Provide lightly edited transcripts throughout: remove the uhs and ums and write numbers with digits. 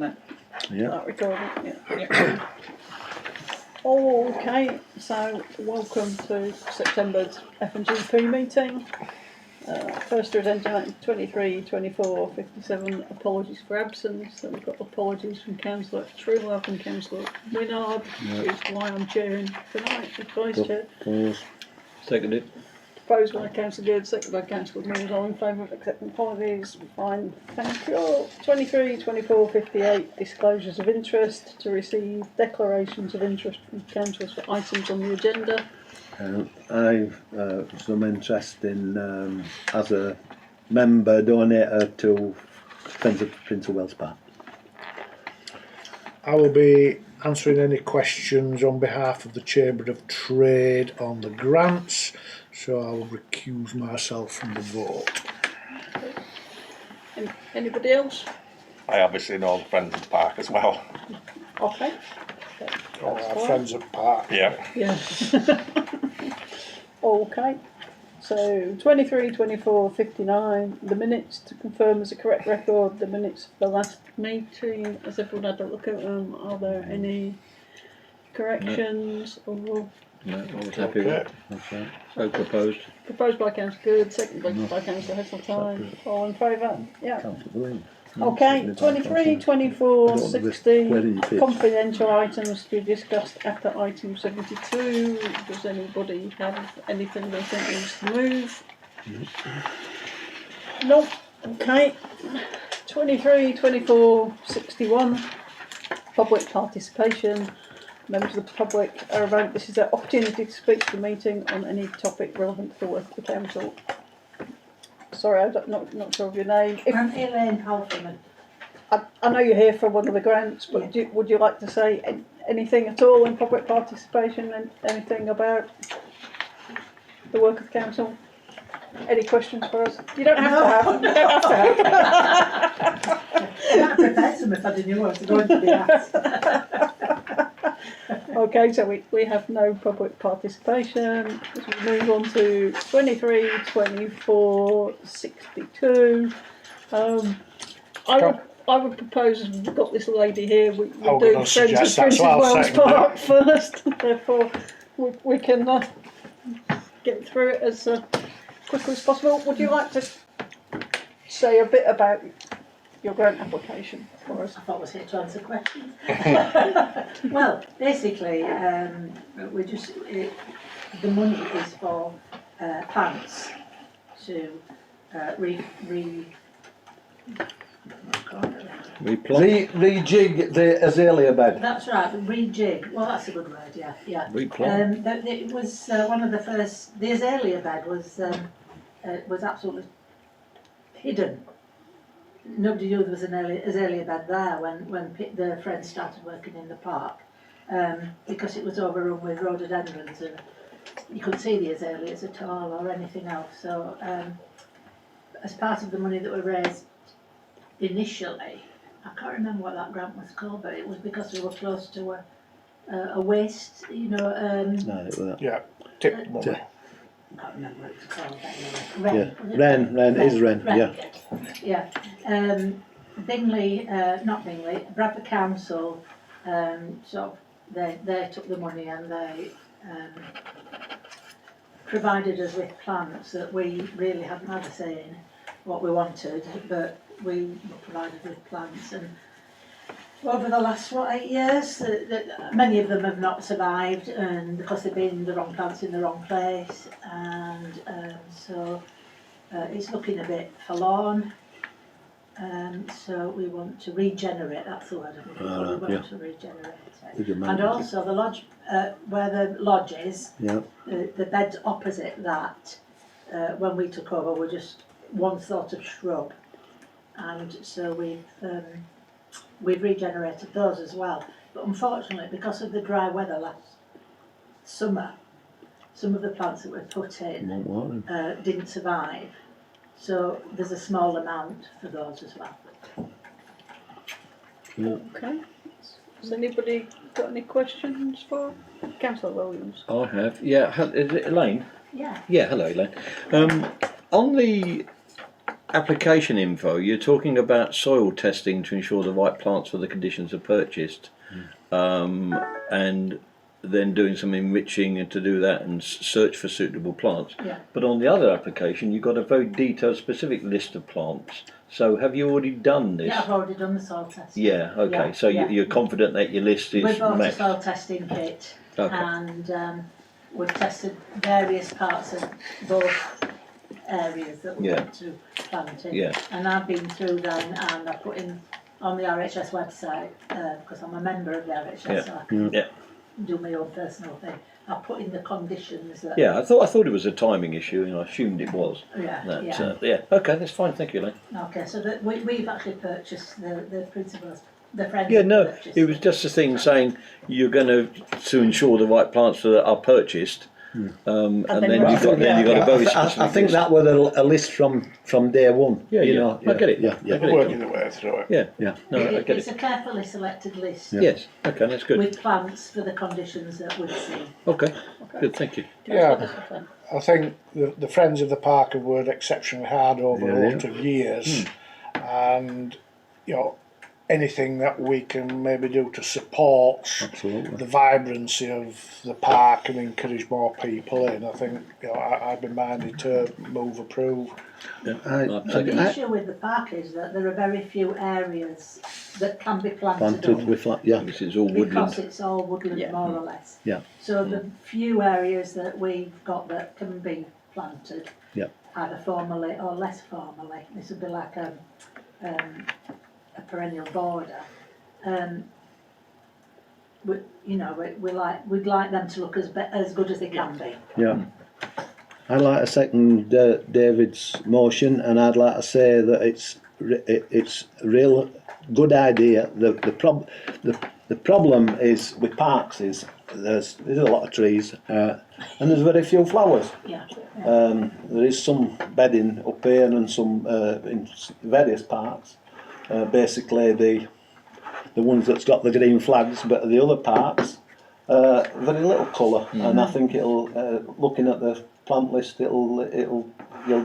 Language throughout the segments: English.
it? Yeah. That recording, yeah. Oh, okay, so welcome to September's F&GP meeting. First agenda 23, 24, 57, apologies for absence. So we've got apologies from Councillor Truelove and Councillor Winard, who's why I'm chairing tonight as Vice Chair. Seconded. Proposed by Councillor Good, seconded by Councillor Mills. All in favour of accepting apologies? Fine, thank you all. 23, 24, 58, disclosures of interest to receive declarations of interest from councillors for items on the agenda. I've some interest in, as a member donator to Friends of Prince of Wales Park. I will be answering any questions on behalf of the Chamber of Trade on the grants, so I will recuse myself from the vote. Anybody else? I obviously know the Friends of the Park as well. Okay. All our friends at Park. Yeah. Yeah. Okay. So 23, 24, 59, the minutes to confirm as a correct record, the minutes of the last meeting. Has everyone had a look at them? Are there any corrections? Or No, I was happy with it. Okay. So proposed. proposed by Councillor Good, seconded by Councillor Heseltine. All in favour? Yeah. Councillor Williams. Okay, 23, 24, 60, where do you pitch? confidential items to be discussed after item 72. Does anybody have anything they think needs to move? No. Okay. 23, 24, 61, public participation. Members of the public are about, this is an opportunity to speak to the meeting on any topic relevant to the work of the council. Sorry, I'm not sure of your name. I'm Elaine Halferman. I know you're here for one of the grants, but Yeah. would you like to say anything at all in public participation and anything about the work of the council? Any questions for us? You don't have to have. You don't have to have. I might prepare some if I didn't know what was going to be asked. Okay, so we have no public participation. As we move on to 23, 24, 62. I would propose, we've got this lady here, we I was do gonna Friends of suggest that, Prince so of I'll Wales second it. Park first, therefore we can get through it as quickly as possible. Would you like to say a bit about your grant application for us? I thought I was here to answer questions. Well, basically, we just the money is for plants to Rejig the azalea bed. That's right, rejig. Well, that's a good word. Yeah, yeah. Replant. It was one of the first. The azalea bed was absolutely hidden. Nobody knew there was an azalea bed there when the friends started working in the park, because it was overrun with rhododendrons and you couldn't see the azaleas at all or anything else. So as part of the money that we raised initially, I can't remember what that grant was called, but it was because we were close to a waste, you know. No, it was Yeah, tip money. I can't remember what it's called anyway. Ren is Ren, yeah. Yeah. Bingley, not Bingley, Bradford Council, so they took the money and they provided us with plants that we really hadn't had a say in what we wanted, but we were provided with plants. And over the last 8 years, many of them have not survived, and because they've been the wrong plants in the wrong place, and so it's looking a bit forlorn. So we want to regenerate. That's the word I'm looking for. We want to regenerate it. And also the lodge, where the lodge is, the beds opposite that. When we took over, were just one sort of shrub, and so we've regenerated those as well. But unfortunately, because of the dry weather last summer, some of the plants that were put in didn't survive. So there's a small amount for those as well. Okay. Has anybody got any questions for Councillor Williams? I have. Yeah. Is it Elaine? Yeah. Yeah. Hello, Elaine. On the application info, you're talking about soil testing to ensure the right plants for the conditions are purchased, and then doing some enriching to do that and search for suitable plants. Yeah. But on the other application, you've got a very detailed, specific list of plants. So have you already done this? Yeah, I've already done the soil testing. Yeah, okay. Yeah, So yeah. you're confident that your list is We bought a met? soil testing kit, Okay. and we've tested various parts of both areas that we Yeah. want to plant in. Yeah. And I've been through them and I've put in on the RHS website, because I'm a member of the RHS, Yeah. so I can Yeah. do my own personal thing. I put in the conditions that. Yeah, I thought it was a timing issue, and I assumed it was. Yeah, That, yeah. yeah. Okay, that's fine. Thank you, Elaine. Okay, so that we've actually purchased the principals, the friends. Yeah, have no, purchased it was just a thing saying you're going to ensure the right plants that are purchased, and then then you- you've got a very I specific. think list. that was a list from day one. Yeah, you yeah. know, I get it. Yeah, I yeah. get it. Working the way through it. Yeah, Yeah. no, I get It's it. a carefully selected list Yes. Okay, that's good. with plants for the conditions that we've seen. Okay, good. Thank you. Yeah, I think the Friends of the Park have worked exceptionally hard over Yeah, a yeah. lot of years, and you know, anything that we can maybe do to support Absolutely. the vibrancy of the park and encourage more people in, I think I'd be minded to move approve. The issue with the park is that there are very few areas that can be planted Planted on, with yeah. This is all because woodland. it's all woodland Yeah. more or less. Yeah. So the few areas that we've got that can be planted, Yeah. either formally or less formally, this would be like a perennial border. We'd like them to look as good as they can be. Yeah. I'd like to second David's motion, and I'd like to say that it's a real good idea. The problem is with parks is there's a lot of trees and there's very few flowers. Yeah. There is some bedding up here and some in various parks. Basically the ones that's got the green flags, but the other parks very little colour, and I think it'll looking at the plant list you'll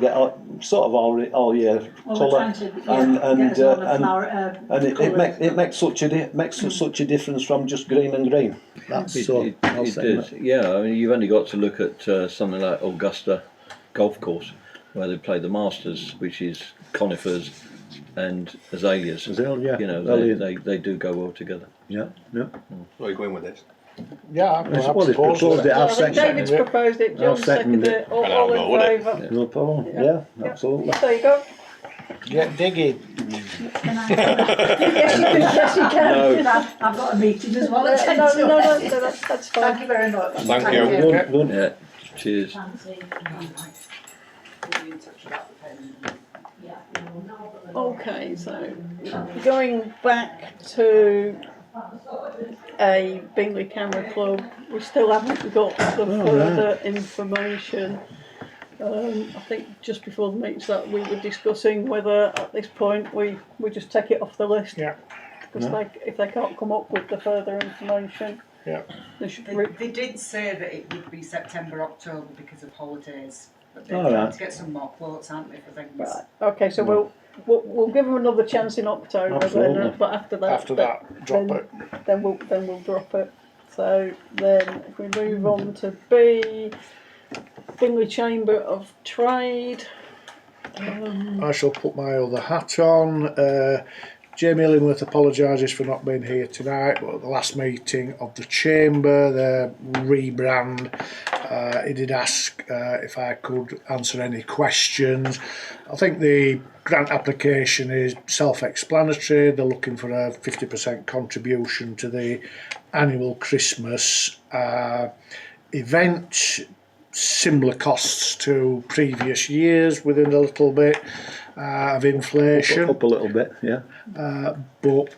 get sort of all year Well, we're colour, trying to and it makes such a difference from just green and green. That's It I'll second does. Yeah, I mean, you've only got to look at something like Augusta Golf Course, where they play the Masters, which is conifers and azaleas. Azalea, yeah. You know, Brilliant. they do go well together. Yeah, yeah. Where are you going with this? Yeah, Well, he's proposed it. I've seconded David's it. proposed it, John seconded seconded it. it, all And I'll go in with it. favour. No problem. Yeah. Yeah, absolutely. There you go. get digging. Yes, you can. No. I've got a meeting as well. No, at 10 no, to no, 8. that's Thank fine. you very much. Thank you. Good, good. Yeah. Cheers. Fancy. Yeah. Okay, so going back to a Bingley Camera Club, we still haven't got the further information. I think just before the meetings that we were discussing whether at this point we just take it off the list. Yeah. Because if they can't come up with the further information, Yeah. they should. They did say that it would be September, October because of holidays, but they're All trying right. to get some more quotes, aren't they, for things? Right. Okay, so we'll give them another chance in October, Absolutely. then, but after that, Drop it. Then we'll drop it. So then, if we move on to B, Bingley Chamber of Trade. I shall put my other hat on. Jamie Illingworth apologises for not being here tonight, but at the last meeting of the Chamber, the rebrand, he did ask if I could answer any questions. I think the grant application is self-explanatory. They're looking for a 50% contribution to the annual Christmas event. Similar costs to previous years within a little bit of inflation. Up a little bit, yeah. But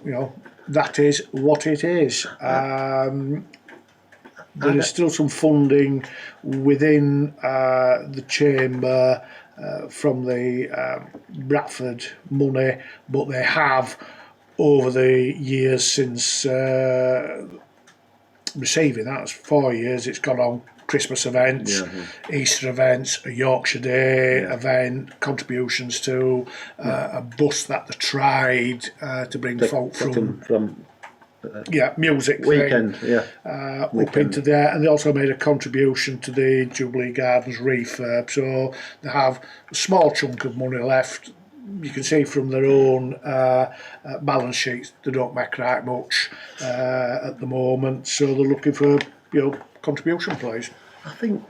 that is what it is. There is still some funding within the chamber from the Bradford money, but they have over the years since receiving that, it's 4 years, it's gone on Christmas events, Easter events, a Yorkshire Day event, contributions to a bus that they tried to bring folk from music weekend, thing, up into there, and they also made a contribution to the Jubilee Gardens refurb, so they have a small chunk of money left. You can see from their own balance sheets they don't make right much at the moment, so they're looking for contribution, please. I think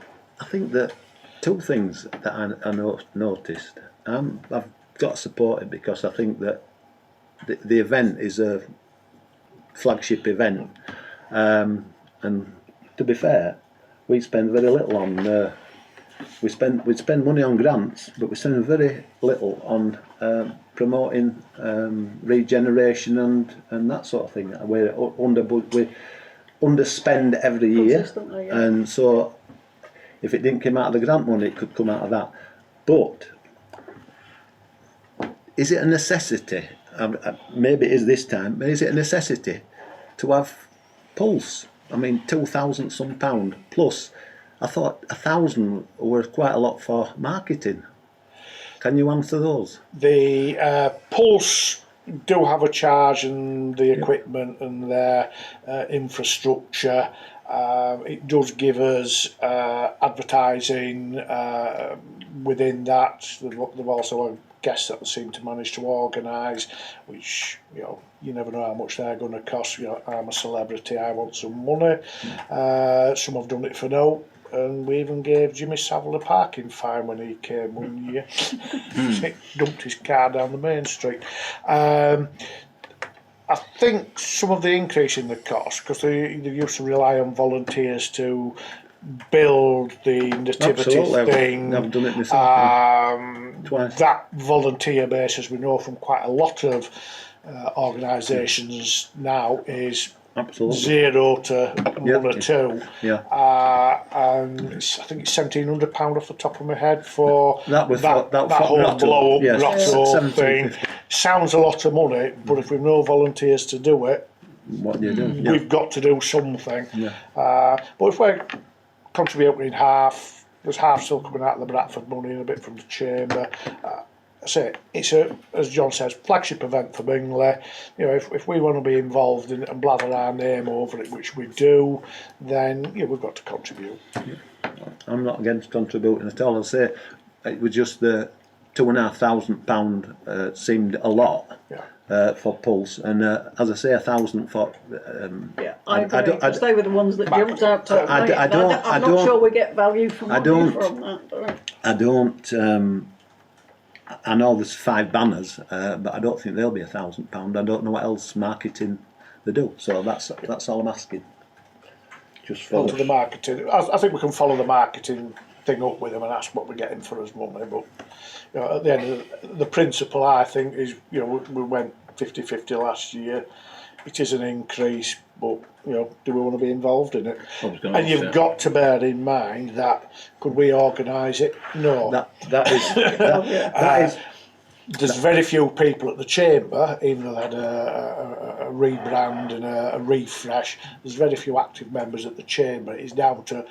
that two things that I noticed. I've got to support it because I think that the event is a flagship event, and to be fair, we spend very little on. We spend money on grants, but we spend very little on promoting regeneration and that sort of thing. We underspend every year, Consistently, yeah. and so if it didn't come out of the grant money, it could come out of that. But is it a necessity? Maybe it is this time, but is it a necessity to have Pulse? I mean, £2,000 plus. I thought 1,000 was quite a lot for marketing. Can you answer those? The Pulse do have a charge and the equipment and their infrastructure. It does give us advertising within that. They've also guests that they seem to manage to organise, which you never know how much they're going to cost. I'm a celebrity, I want some money. Some have done it for no, and we even gave Jimmy Savile a parking fine when he came one year. He dumped his car down the main street. I think some of the increase in the cost, because they used to rely on volunteers to build the nativity thing. I've done it myself twice. That volunteer base, as we know from quite a lot of organisations now, is zero to one or two. Yeah. And I think it's £1,700 off the top of my head for that whole Grotto. blow up Yes. Grotto thing. Sounds a lot of money, but if we've no volunteers to do it, what do you do? we've got to do something. Yeah. But if we're contributing half, there's half still coming out of the Bradford money and a bit from the chamber. I say it's as John says, flagship event for Bingley. If we want to be involved in it and blather our name over it, which we do, then we've got to contribute. I'm not against contributing at all. I say it was just the £2,500 seemed a lot. For Pulse, and as I say, 1,000 for. I agree. They were the ones that jumped out to me. I'm not sure we get value from that. I don't. I know there's 5 banners, but I don't think they'll be £1,000. I don't know what else marketing they do. So that's all I'm asking. Just follow the marketing. I think we can follow the marketing thing up with them and ask what we're getting for us money. But at the end of the principle, I think is we went 50-50 last year. It is an increase, but do we want to be involved in it? And you've got to bear in mind that could we organise it? No. That is. There's very few people at the chamber, even though they had a rebrand and a refresh. There's very few active members at the chamber. It's down to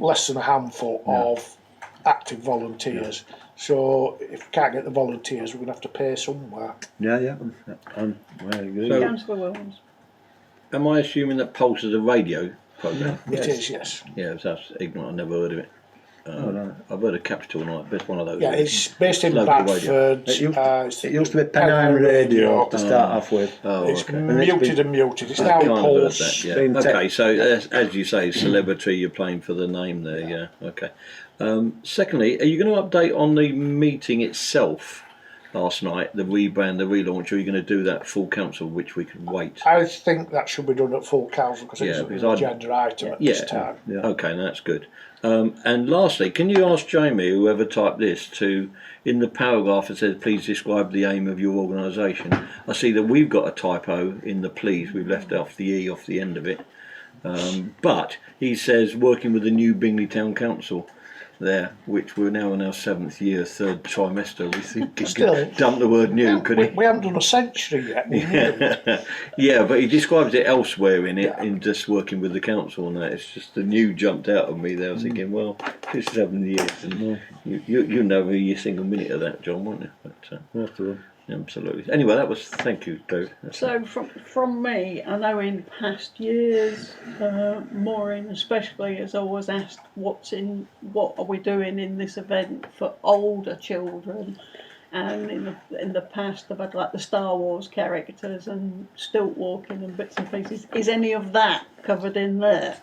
less than a handful of active volunteers. So if we can't get the volunteers, we're going to have to pay somewhere. Yeah. I agree. So, am I assuming that Pulse is a radio programme? It is, yes. Yeah, that's ignorant. I've never heard of it. I've heard of Capital Night, but it's one of those. Yeah, it's based in Bradford. It used to be Pennine Radio to start off with. It's muted and muted. It's now Pulse. Okay, so as you say, celebrity, you're playing for the name there, yeah. Okay. Secondly, are you going to update on the meeting itself last night, the rebrand, the relaunch, or are you going to do that full council, which we can wait? I think that should be done at full council because it's an agenda item at this time. Yeah. Okay, that's good. And lastly, can you ask Jamie, whoever typed this, to, in the paragraph it says, please describe the aim of your organisation. I see that we've got a typo in the please, we've left off the E off the end of it. But he says, working with the new Bingley Town Council. there, which we're now in our 7th year, 3rd trimester. We think he Still. could dump the word new, could he? We haven't done a century yet. Yeah, but he describes it elsewhere in it, Yeah. in just working with the council and that. It's just the new jumped out of me there. I was thinking, well, it's 7 years, and you know every single minute of that, John, won't you? But, absolutely. Anyway, thank you, Dave. So from me, I know in past years, Maureen especially has always asked what are we doing in this event for older children, and in the past they've had like the Star Wars characters and stilt walking and bits and pieces. Is any of that covered in there?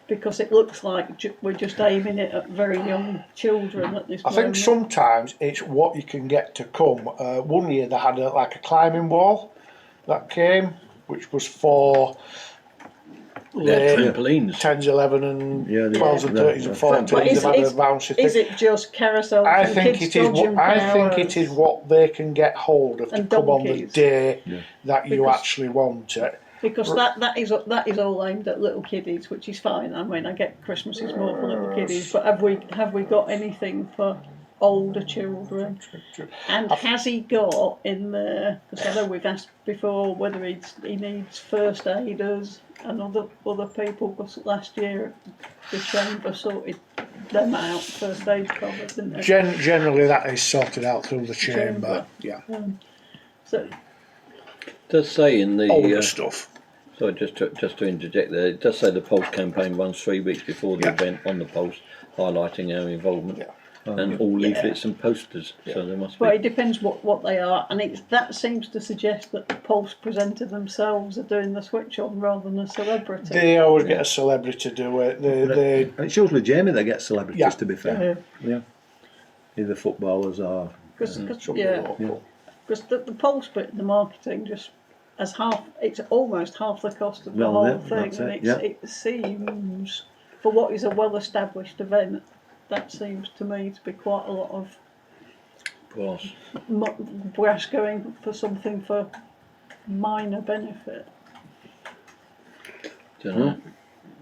Because it looks like we're just aiming it at very young children at this I moment. think sometimes it's what you can get to come. One year they had a climbing wall that came, which was for They're late trampolines. 10s, 11 and Yeah, 12s and 13s and 14s. But They've had a bouncy is thing. it just carousels I and think kids it is dodging what I think it is powers? what they can get hold of to And come on the donkeys. day that you Because- actually want it. Because that is all aimed at little kiddies, which is fine. I mean, I get Christmas is more for little kiddies, but have we got anything for older children? And has he got in there? Because I know we've asked before whether he needs first aiders and other people. Because last year the chamber sorted them out, first aid covers, didn't they? Generally, that is sorted out through the chamber. Yeah, So It does say in the older stuff. sorry, just to interject there, it does say the Pulse campaign runs 3 weeks before the event on the Pulse, highlighting our involvement and all leaflets and posters. So there must Well, be. it depends what they are, and that seems to suggest that the Pulse presenter themselves are doing the switch on rather than a celebrity. They always get a celebrity to do it. They It's usually Jamie that gets celebrities, Yeah. to be fair. Yeah. Either footballers or. somebody Yeah, local. because the Pulse bit, the marketing just as it's almost half the cost of the Well, whole yeah, thing, that's and it, yeah. it seems for what is a well-established event, that seems to me to be quite a lot of Brass. brass going for something for minor benefit. Don't know.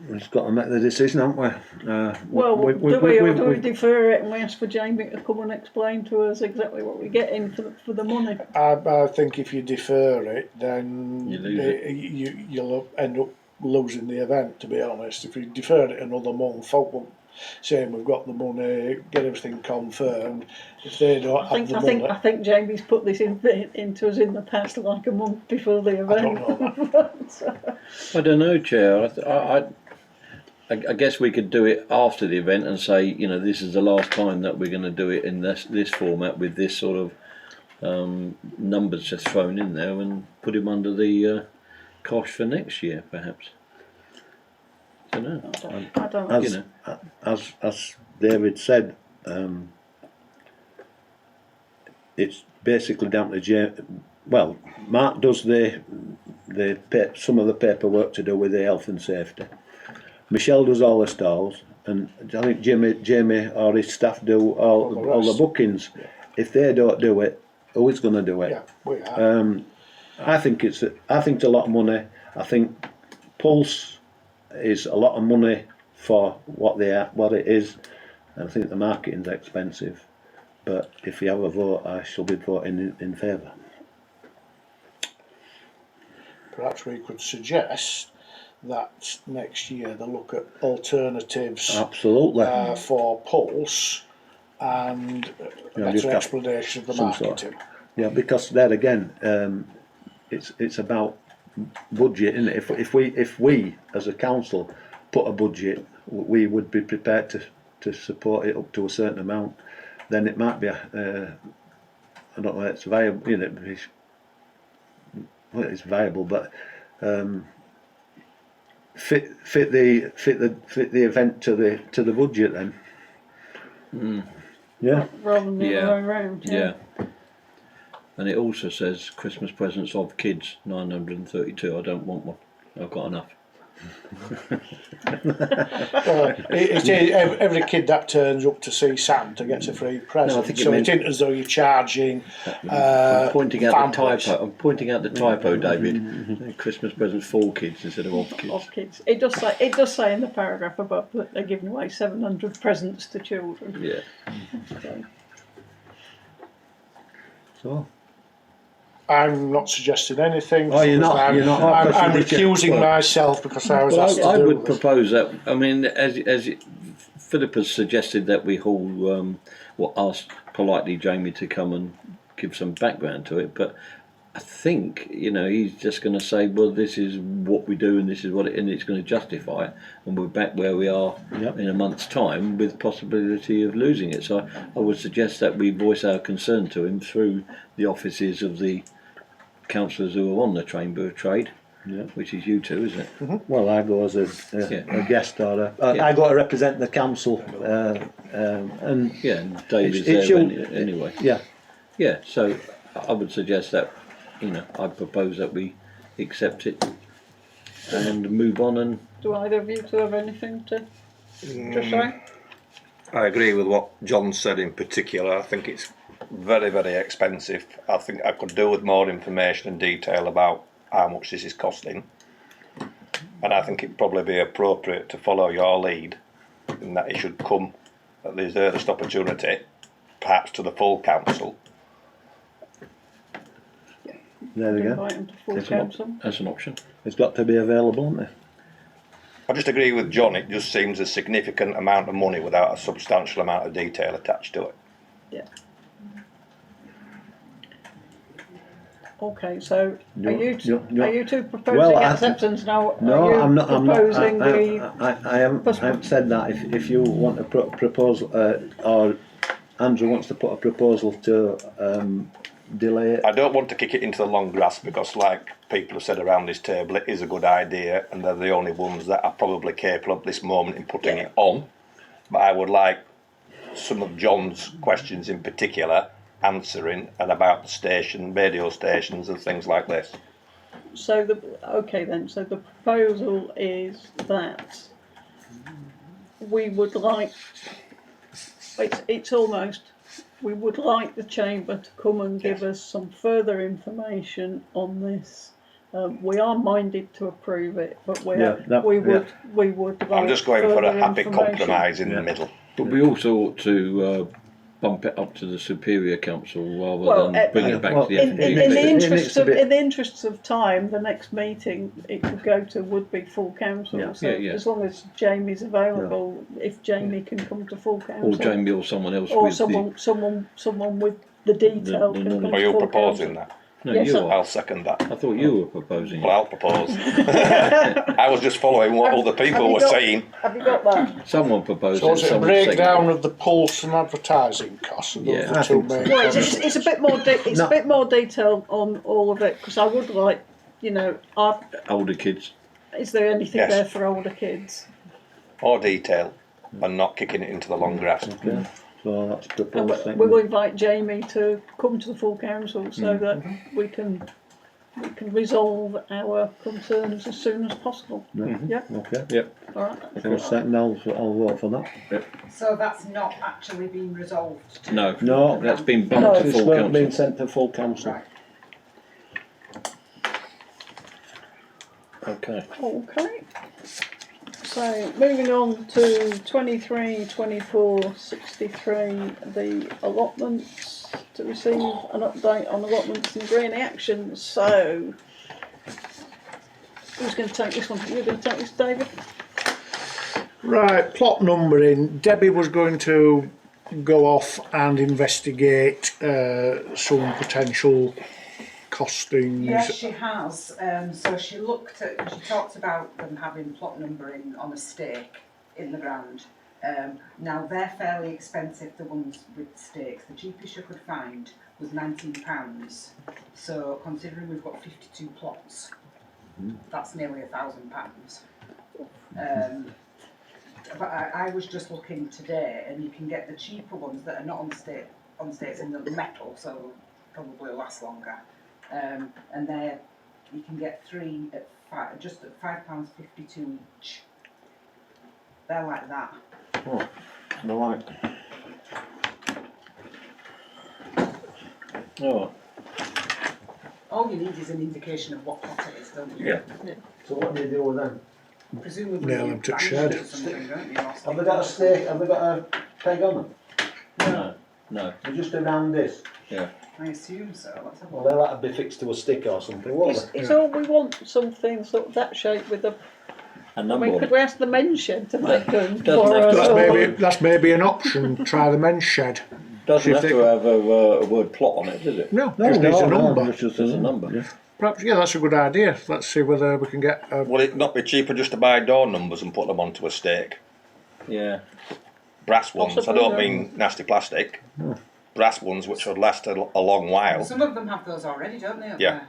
We've just got to make the decision, haven't we? Well, do we or do we we- defer it and we ask for Jamie to come and explain to us exactly what we're getting for the money? I think if you defer it, then You lose it. you'll end up losing the event. To be honest, if you defer it another month, folk will saying we've got the money, get everything confirmed. If they don't have the money, I think Jamie's put this into us in the past, like a month before the event. I don't know that. I don't know, Chair. I guess we could do it after the event and say, this is the last time that we're going to do it in this format with this sort of numbers just thrown in there, and put him under the cosh for next year, perhaps. I don't know. I don't know. As David said, it's basically down to well, Mark does some of the paperwork to do with the health and safety. Michelle does all the stalls, and I think Jamie or his staff do all the bookings. If they don't do it, who is going to do it? yeah, we are. I think it's a lot of money. I think Pulse is a lot of money for what it is, and I think the marketing's expensive. But if you have a vote, I shall be voting in favour. Perhaps we could suggest that next year they look at alternatives Absolutely. for Pulse and a just better have explanation of the some sort. marketing. Yeah, because there again, it's about budget, isn't it? If we as a council put a budget, we would be prepared to support it up to a certain amount. Then it might be I don't know, it's viable. It's viable, but fit the event to the budget then. Yeah. Rather than the Yeah. other way around. Yeah. And it also says Christmas presents of kids 932. I don't want one. I've got enough. Every kid that turns up to see Santa gets a free present. No, I think it so meant- it isn't as though you're charging. I'm pointing out the families. typo. I'm pointing out the typo, David. Christmas presents for kids instead of of kids. Of kids. It does say in the paragraph above that they're giving away 700 presents to children. Yeah. So, So, I'm not suggesting anything. Oh, you're not- I'm, you're not. I'm, Oh, I'm because you- recusing well- myself because I was asked Well, I to do would this. propose that. I mean, as Philip has suggested that we haul, ask politely Jamie to come and give some background to it, but I think he's just going to say, well, this is what we do and this is what it, and it's going to justify it, and we're back where we are Yep. in a month's time with possibility of losing it. So I would suggest that we voice our concern to him through the offices of the councillors who are on the Chamber of Trade, yeah. which is you two, isn't it? Well, I go as Yeah. a guest or Yeah. I got to represent the council, and Yeah, and David's It's there your- anyway. yeah, Yeah, so I would suggest that, I propose that we accept it and move on. And do either of you two have anything to say? I agree with what John said in particular. I think it's very, very expensive. I think I could do with more information and detail about how much this is costing. And I think it'd probably be appropriate to follow your lead in that it should come at the earliest opportunity, perhaps to the full council. there we go. Invite them to full that's council. that's an option. It's got to be available, isn't it? I just agree with John, it just seems a significant amount of money without a substantial amount of detail attached to it. Yeah. Okay, so are you two proposing Well, acceptance now? No, are you I'm not. I'm not. proposing I haven't said that. If you want to put a proposal, or Andrew wants to put a proposal to delay it. I don't want to kick it into the long grass because, like people have said around this table, it is a good idea and they're the only ones that are probably capable at this moment in putting it on. But I would like some of John's questions in particular answering, and about the station, radio stations and things like this. So the proposal is that we would like we would like the chamber to come and give us some further information on this. We are minded to approve it, but we would like I'm just going for a further happy information. compromise in the middle. But we also ought to bump it up to the Superior Council rather than bring it back to the In FNGP. the interests of time, the next meeting it could go to would be full council. Yeah. So Yeah. as long as Jamie's available, if Jamie can come to full council, Or Jamie or someone else or with someone with the detail The can come knowledge. Are to you full proposing council. that? No, Yes, you sir. are. I'll second that. I thought you were proposing Well, it. I'll propose. I was just following what other Have people you were got- saying. Have you got that? Someone proposed So it. it's a someone seconded breakdown it. of the pulse and advertising costs. And Yeah, those are I two think so. main Well, costs. it's a bit more. It's a bit more detail on all of it because I would like, Older kids. is there anything Yes. there for older kids? Or detail, and not kicking it into the long grass. Okay, so that's And proposed. we will invite Jamie to come to the full council so Mm. that we can resolve our concerns as soon as possible. Yeah, Okay. Yep. all right. So second, I'll vote for that. So that's not actually been resolved. No. No, That's been bumped No. to It's full not council. been sent to full council. Right. Okay. Okay. So moving on to 23, 24, 63, the allotments, to receive an update on allotments and green actions. So who's going to take this one? You're going to take this, David? Right, plot numbering. Debbie was going to go off and investigate some potential costings. Yes, she has. So she talked about them having plot numbering on a stake in the ground. Now they're fairly expensive, the ones with stakes. The cheapest you could find was £19. So considering we've got 52 plots, that's nearly £1,000. But I was just looking today, and you can get the cheaper ones that are not on stakes in the metal, so probably last longer. And they're you can get 3 at just at £5.52 each. They're like that. Oh, they're like. Oh, All you need is an indication of what plot it is, don't you? yeah. So what do you do with them? Presumably Nail you them to bash shed. or something, don't you? Or Have they got a stake? Have they got a peg on them? No, no. They're just around this. I assume so. Let's have a Well, look. they'll have to be fixed to a stick or something, won't Is, they? is all we want something sort of that shape with a. A I number mean, on could it. we ask the men's shed to make them Doesn't for have us? to That's have or- a- that's maybe an option. Try the men's shed. Doesn't have See if to they- have a word plot on it, does it? No, just needs a number. It's just There's a number. Yeah. Perhaps, yeah, that's a good idea. Let's see whether we can get a Will it not be cheaper just to buy door numbers and put them onto a stake? Yeah. Brass ones, I Possibly, don't yeah. mean nasty plastic. Brass ones which would last a long while. Some of them have those already, don't they? Up Yeah. there?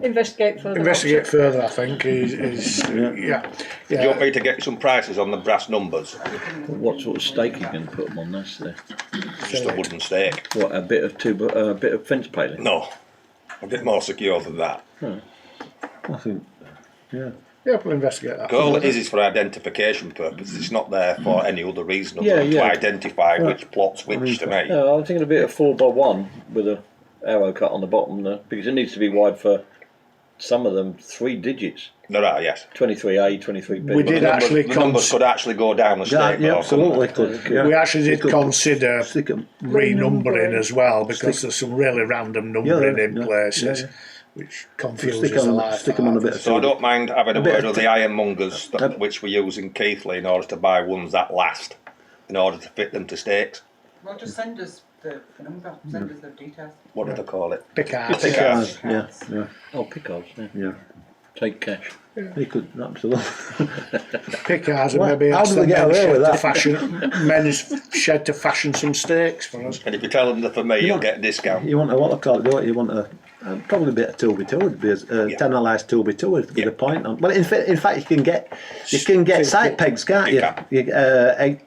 Investigate further. investigate options. further. I think is yeah. Do you want me to get some prices on the brass numbers? What sort of stake you can put them on? That's the Just a wooden stake. what? A bit of fence paling. No, a bit more secure than that. I think. Yeah. Yeah, we'll investigate that. Because all it is for identification purposes. It's not there for any other reason other than to Yeah. identify which plot's which to me. I'm thinking a bit of 4x1 with a arrow cut on the bottom because it needs to be wide for some of them 3 digits. There are, yes. 23A, 23B. We did actually The numbers could actually go down a stake. Yeah, though, absolutely. couldn't Could, yeah. We actually did Could consider stick 'em. renumbering as well because there's some really random numbering in yeah, places, yeah. which Stick confuses the 'em- life stick 'em on a out bit of of us. So I don't mind having a bit word of with the ironmongers which we use in Keighley in order to buy ones that last, in order to fit them to stakes. Well, just send us the number, send us the details. What do they call it? Pickards. Pickards. Yeah, yeah, Oh, Pickards. Yeah. yeah. Take cash. He could absolutely. Pickards and Well, maybe how ask do the they get men's away shed with to that? fashion men's shed to fashion some steaks for us. And if you tell them they're for me, you'll get a discount. You want a what they call it? Don't you? You want a probably a bit of 2x2 would be a Yeah. tenalised 2x2 with Yeah. a point on. Well, in fact, you can get sight pegs, can't you? You can.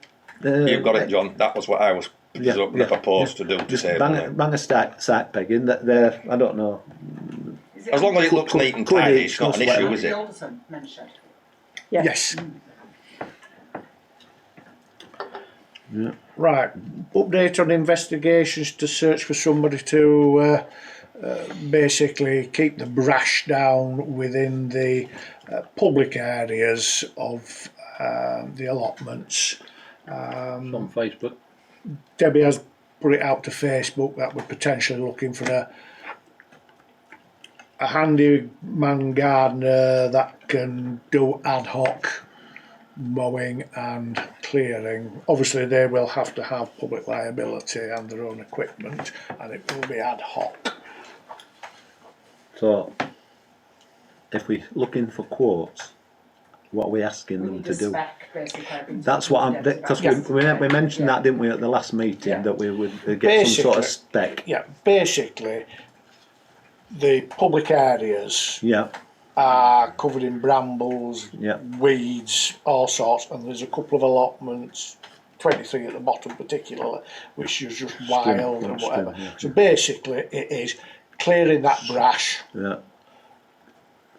You've got it, John. That was what I was proposed to do to Just save bang, money. bang a sight peg in that there. I don't know. Is it As long as it looks neat and could tidy, it, it's not an could issue, it. is the it? Alderson men's shed? Yeah. Yes. Right. Update on investigations to search for somebody to basically keep the brash down within the public areas of the allotments. It's on Facebook. Debbie has put it out to Facebook that we're potentially looking for a handyman gardener that can do ad hoc mowing and clearing. Obviously they will have to have public liability and their own equipment, and it will be ad hoc. So, if we're looking for quotes, what are we asking We them need to a do? spec, basically. That's what I'm because we mentioned that, didn't we, at the last meeting, Yeah. that we would get some sort of Basically. spec. Yeah, basically the public areas Yeah, are covered in brambles, yeah, weeds, all sorts, and there's a couple of allotments, 23 at the bottom particularly, which is just wild and whatever. yeah. So basically it is clearing that brash, yeah.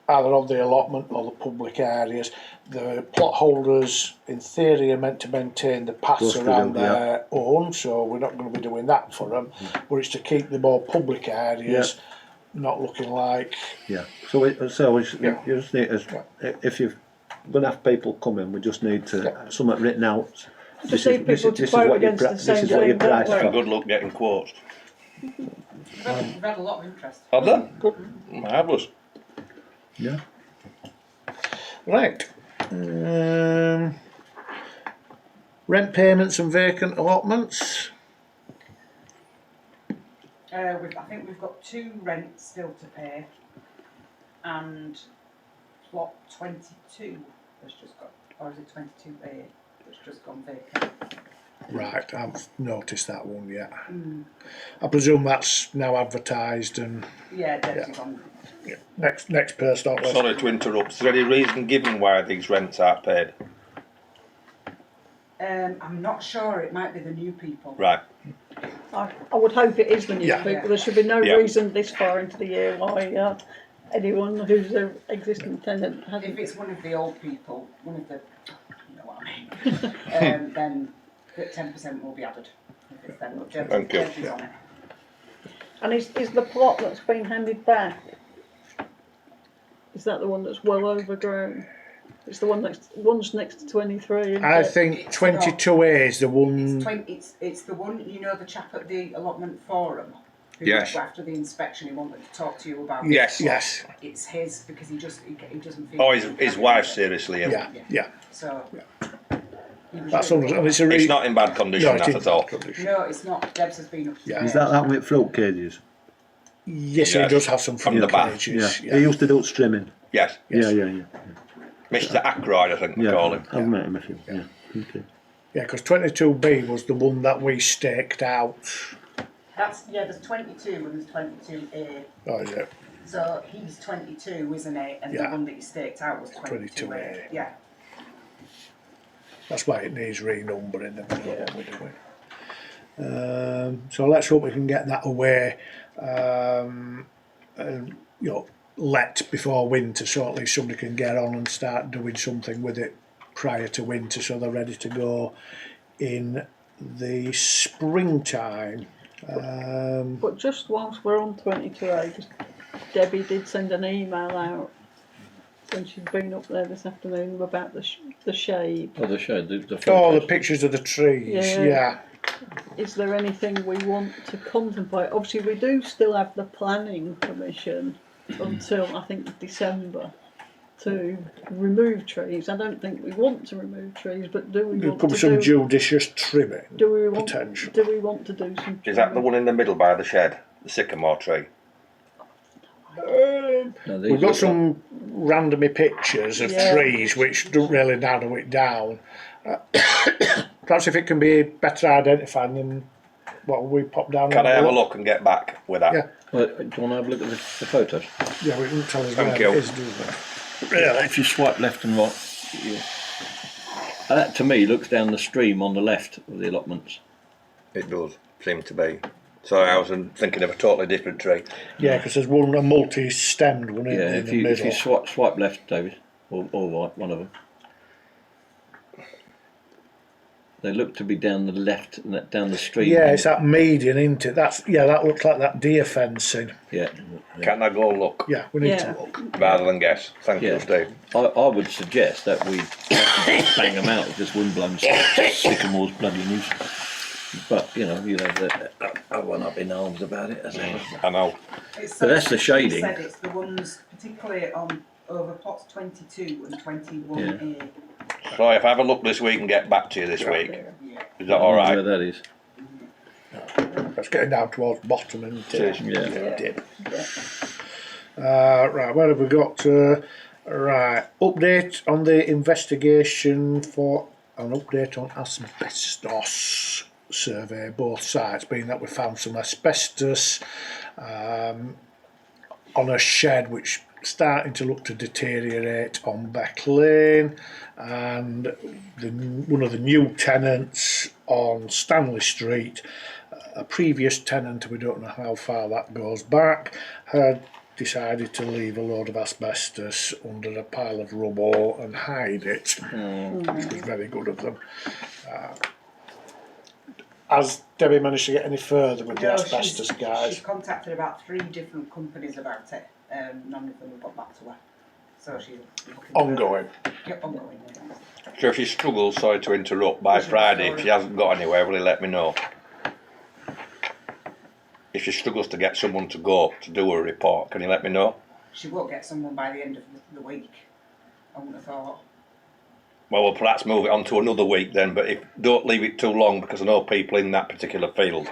either of the allotment or the public areas. The plot holders in theory are meant to maintain the paths Supposed to around do, yeah. their own, so we're not going to be doing that for them, but it's to keep the more public areas not looking like Yeah. So you just need to, if you're going to have people coming, we just need to something written out. Just need people to quote against the same this is what you thing, don't price we? And for. good luck getting quotes. We've had a lot of interest. Have they? Marvellous. Yeah. right. Rent payments and vacant allotments. I think we've got 2 rents still to pay, and plot 22 has just got, or is it 22A that's just gone vacant? Right, I've noticed that one yet. I presume that's now advertised and Yeah, Deb's on. next person on list. Sorry to interrupt. Is there any reason given why these rents aren't paid? I'm not sure, it might be the new people. Right. I would hope it is the new Yeah. people. There should be no Yeah. reason this far into the year why anyone who's an existing tenant If hasn't. it's one of the old people, one of the, you know what I mean, then the 10% will be added. If it's them, but Thank you. Deb's on it. And is the plot that's been handed back, is that the one that's well overgrown? It's the one's next to 23. Isn't I it? think It's 22A is the one. It's the one, you know, the chap at the allotment forum who Yes. after the inspection he wanted to talk to you about. Yes. Yes. It's his because he doesn't feel. Oh, his wife, seriously. Yeah. Yeah. So. he was That's really- and it's a It's not in bad condition, No, it that is at all. condition. No, it's not. Debs has been up to Yeah. Is that with fruit cages? Yes, Yes. he does have some From fruit the bath. cages. He used to do strimming. Yes. Yes. Yeah. Mr. Ackroyd, I think we Yeah, call him. I've met him a few. Yeah. Okay. Yeah, because 22B was the one that we staked out. There's 22 and there's 22A. Oh, is it? So he's 22, isn't he? And Yeah. the one that he staked out was 22A. 22A. Yeah. That's why it needs renumbering the middle of what we're doing. So let's hope we can get that away, and, let before winter, so at least somebody can get on and start doing something with it prior to winter, so they're ready to go in the springtime. But just whilst we're on 22A, just Debbie did send an email out when she'd been up there this afternoon about the shade. Oh, the shade, the Oh, the photos. pictures of the trees, Yeah. yeah. Is there anything we want to contemplate? Obviously, we do still have the planning permission until I think December to remove trees. I don't think we want to remove trees, but do we There want could to be some do? judicious trimming. Do we want? potential. Do we want to do some? Is that the one in the middle by the shed? The sycamore tree? No, these We've got look some randomy pictures of Yeah. trees which don't really narrow it down. Perhaps if it can be better identified, then we pop down. Can and I have a look and get back with that? Yeah. Well, do you want to have a look at the photos? Yeah, we can tell us Thank where you. it is, do we? Yeah, if you swipe left and right. Yeah. That to me looks down the stream on the left of the allotments. It does seem to be. Sorry, I was thinking of a totally different tree. Yeah, because there's one a multi-stemmed one Yeah, in the middle. if you swipe left, David, or right, one of them. They look to be down the left and down the stream. Yeah, it's that median, isn't it? That looks like that deer fencing. Yeah. Can I go look Yeah, we need Yeah. to look. rather than guess? Thank you, Yeah. Steve. I would suggest that we bang them out if this windblown sycamore's bloody news. But you know, you'll have the one up in arms about it as ever. I know. But that's the shading. Said it's the ones particularly on over plots 22 and 21A. So if I have a look this week and get back to you this week, Yeah. is that all Where right? that is. That's getting down towards bottom, isn't it? Cheers. Yeah. Dip. Right, where have we got? Right, update on the investigation for an update on asbestos survey, both sites, being that we found some asbestos on a shed which starting to look to deteriorate on Beck Lane, and one of the new tenants on Stanley Street, a previous tenant, we don't know how far that goes back, had decided to leave a load of asbestos under a pile of rubble and hide it, which was very good of them. Has Debbie managed to get any further with the No, asbestos guys? She's contacted about 3 different companies about it. None of them have got back to her. So she's looking Ongoing. Yeah, ongoing. Yeah. So if she struggles, sorry to interrupt, by Friday, if she hasn't got anywhere, will you let me know? If she struggles to get someone to go to do a report, can you let me know? She won't get someone by the end of the week. I wouldn't have thought. Well, we'll perhaps move it on to another week then, but don't leave it too long, because I know people in that particular field.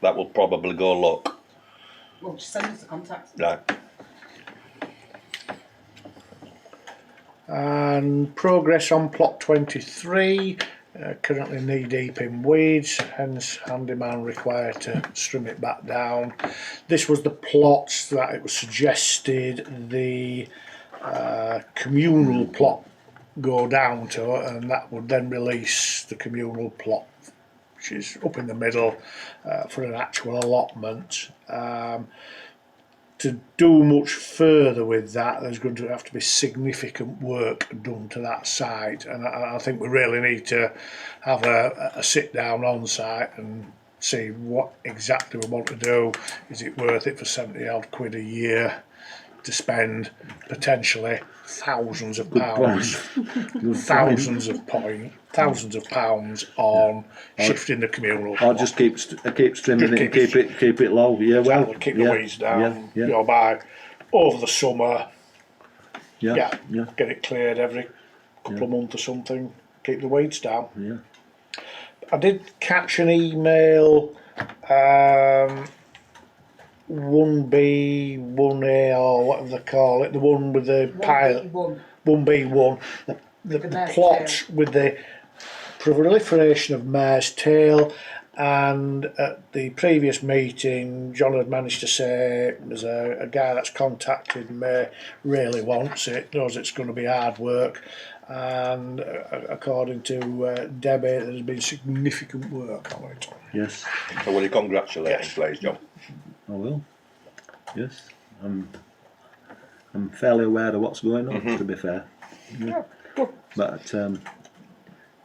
That will probably go look. Well, just send us the contacts. Right. And progress on plot 23, currently knee deep in weeds, hence handyman required to trim it back down. This was the plot that it was suggested the communal plot go down to, and that would then release the communal plot, which is up in the middle, for an actual allotment. To do much further with that, there's going to have to be significant work done to that site, and I think we really need to have a sit down on site and see what exactly we want to do. Is it worth it for 70 odd quid a year to spend potentially thousands of pounds, thousands of pounds on shifting the communal Or plot? just keep trimming it, and keep it low. Yeah, well, Keep the weeds down. Yeah, You know, by over the summer, yeah. get it cleared every couple of months or something. Keep the weeds down. Yeah. I did catch an email. 1B, 1A, or whatever they call it, the one with the pilot. 1B1, the mare's plot tail. with the proliferation of mare's tail, and at the previous meeting John had managed to say there's a guy that's contacted me, really wants it, knows it's going to be hard work, and according to Debbie there's been significant work on it. Yes, So will you congratulate Yes. him, please, John? I will. Yes, I'm fairly aware of what's going on. To be fair, yeah. But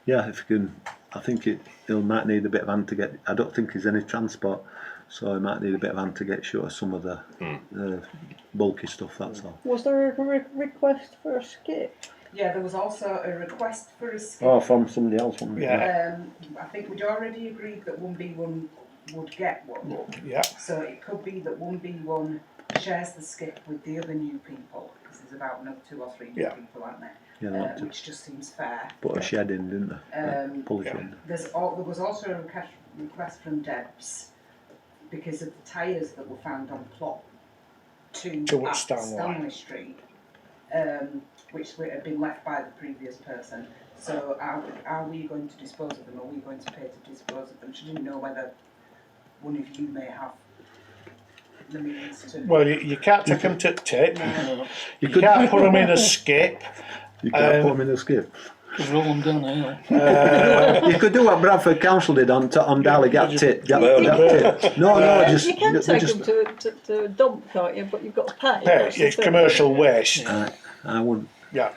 yeah, if you can, I think he'll might need a bit of hand to get. I don't think there's any transport, so he might need a bit of hand to get short of some of the bulky stuff. That's all. Was there a request for a skip? Yeah, there was also a request for a skip. Oh, from somebody else, wasn't it? Yeah. I think we'd already agreed that 1B1 would get one. Yeah. So it could be that 1B1 shares the skip with the other new people, because there's about another 2 or 3 new Yeah. people, aren't there? Yeah, they want to Which just seems fair. put a shed in, didn't they? Pull a yeah. shed. There was also a request from Debs because of the tyres that were found on plot 2 To at Stanley. Stanley Street, which had been left by the previous person. So are we going to dispose of them? Are we going to pay to dispose of them? She didn't know whether one of you may have the means to. Well, you can't take them to tip. No. You can't put them in a skip. You can't put them in a skip. Roll them down the hill. You could do what Bradford Council did on Darley Gap Tip. No, just You can take just. them to a dump, can't you? But you've got to pay. Yeah, That's the it's thing. commercial waste. I wouldn't. Yeah,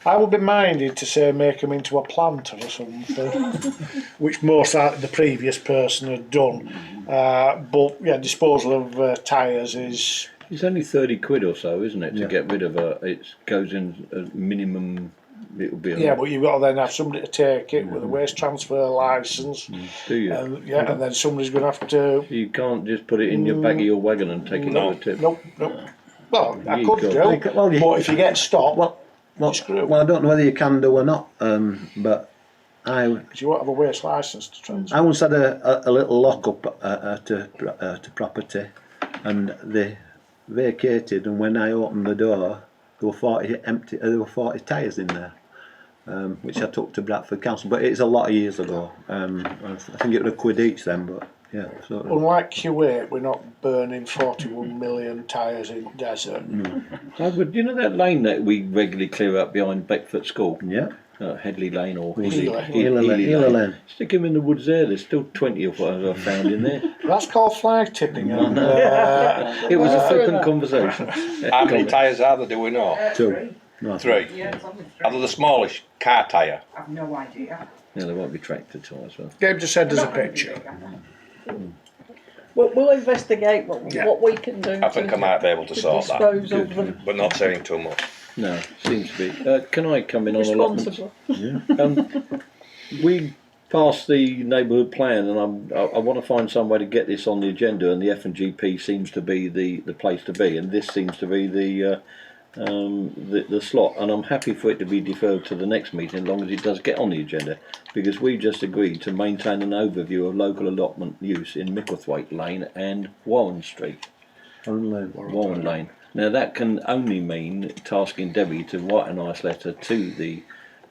I would be minded to say make them into a planter or something, which most likely the previous person had done. But yeah, disposal of tyres is. It's only 30 quid or so, isn't it, to Yeah. get rid of it goes in a minimum. It'll be. Yeah, but you've got to then have somebody to take it with a waste transfer licence. Do you? And then somebody's going to have to. You can't just put it in your back of your wagon and take it No. to the tip. Nope. Well, I You could could. do, Well, you- but if you get stopped, Well, you're screwed. well, I don't know whether you can do or not. But I 'Cause you won't have a waste licence to transfer. once had a little lock up to property, and they vacated. And when I opened the door, there were 40 tyres in there, which I took to Bradford Council. But it's a lot of years ago. I think it was £1 each then. But yeah, sort of. Unlike Kuwait, we're not burning 41 million tyres in desert. Oh, but you know that lane that we regularly clear up behind Beckford School? Yeah. Headley Lane or Healy Lane. Stick him in the woods there. There's still 20 of what I've found in there. That's called flag tipping. And, It was a flippant conversation. How many tyres are there, do we know? 2. 3. No. 3. Yeah, it's only 3. Are they the smallish car tyre? I've no idea. Yeah, there won't be tractor tyres. Well, Gabe just said there's a Not gonna be picture. big, I know. We'll investigate Yeah. what we can do. I think I might be able to sort that, dispose of them but not saying too much. no, seems to be. Can I come in on allotments? responsibly. We passed the neighbourhood plan, and I want to find some way to get this on the agenda. And the F&GP seems to be the place to be, and this seems to be the slot. And I'm happy for it to be deferred to the next meeting, as long as it does get on the agenda, because we just agreed to maintain an overview of local allotment use in Micklethwaite Lane and Warren Street. Warren Lane. Now that can only mean tasking Debbie to write a nice letter to the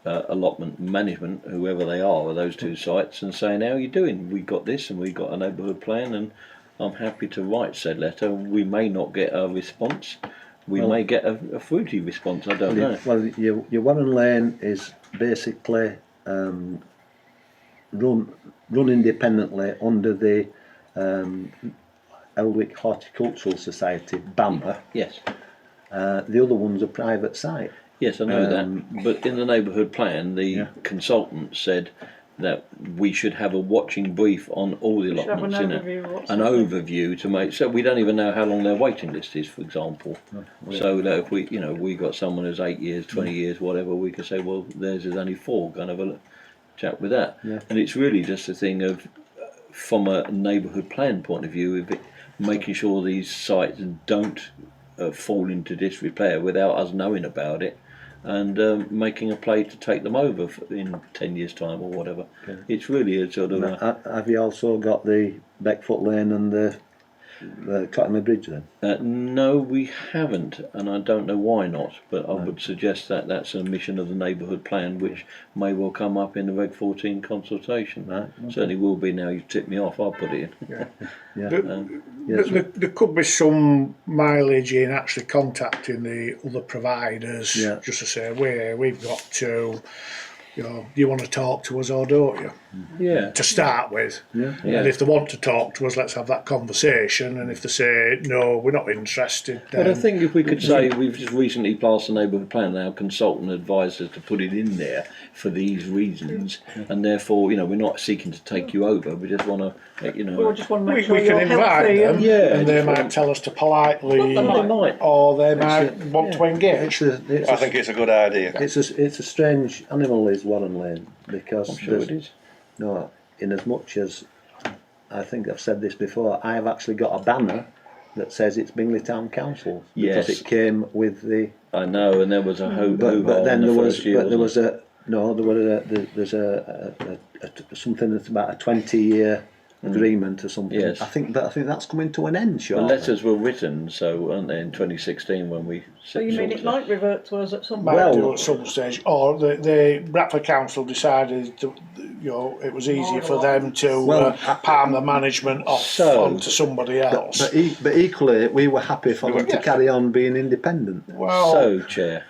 allotment management, whoever they are, of those 2 sites, and saying, how are you doing? We got this and we got a neighbourhood plan, and I'm happy to write said letter. We may not get a response. we may get a fruity response. I don't know. Well, your Warren Lane is basically run independently under the Eldwick Horticultural Society banner. Yes. The other one's a private site. Yes, I know that. But in the neighbourhood plan, the consultant said that we should have a watching brief on all the Should have an allotments, overview of what's an happening. overview to make. So we don't even know how long their waiting list is, for example. So that if we got someone who's 8 years, 20 years, whatever, we could say, well, theirs is only 4. Kind of a chat with that. Yeah. And it's really just a thing of, from a neighbourhood plan point of view, of it, making sure these sites don't fall into disrepair without us knowing about it, and making a play to take them over in 10 years' time or whatever. Okay. It's really a sort of Have you also got the Beckfoot Lane and the Cottingley Bridge then? no, we haven't, and I don't know why not, but I would suggest that that's a mission of the neighbourhood plan, which may well come up in the Reg 14 consultation. Right, okay. Certainly will be now you've tipped me off, I'll put it in. There could be some mileage in actually contacting the other providers, Yeah. just to say, we've got to, do you want to talk to us or don't you? Yeah. To start with. Yeah. Yeah. And if they want to talk to us, let's have that conversation. And if they say, no, we're not interested, then... But I think if we could say we've just recently passed a neighbourhood plan, our consultant advised us to put it in there for these reasons, and therefore, we're not seeking to take you over. We just want to, We just want to make we sure can you're invite healthy. them, And Yeah, and they just might want- tell us to politely, Well, they might. or they might want to engage. I think it's a good idea. It's a strange animal, is Warren Lane, because I'm sure there's- it is. No, in as much as I think I've said this before, I have actually got a banner that says it's Bingley Town Council because Yes. it came with the. I know, and there was a But then there was year, there's something that's about a 20-year agreement or something. Yes. I think that's coming to an end. The Sure. letters were written, so weren't they, in 2016 when we. so you mean it might revert to us at some Might point? do at some stage, or the Bradford Council decided to, it was easier for them to Well, palm the management off So- onto somebody else. But equally, we were happy for them to carry on being independent. Well, So, Chair.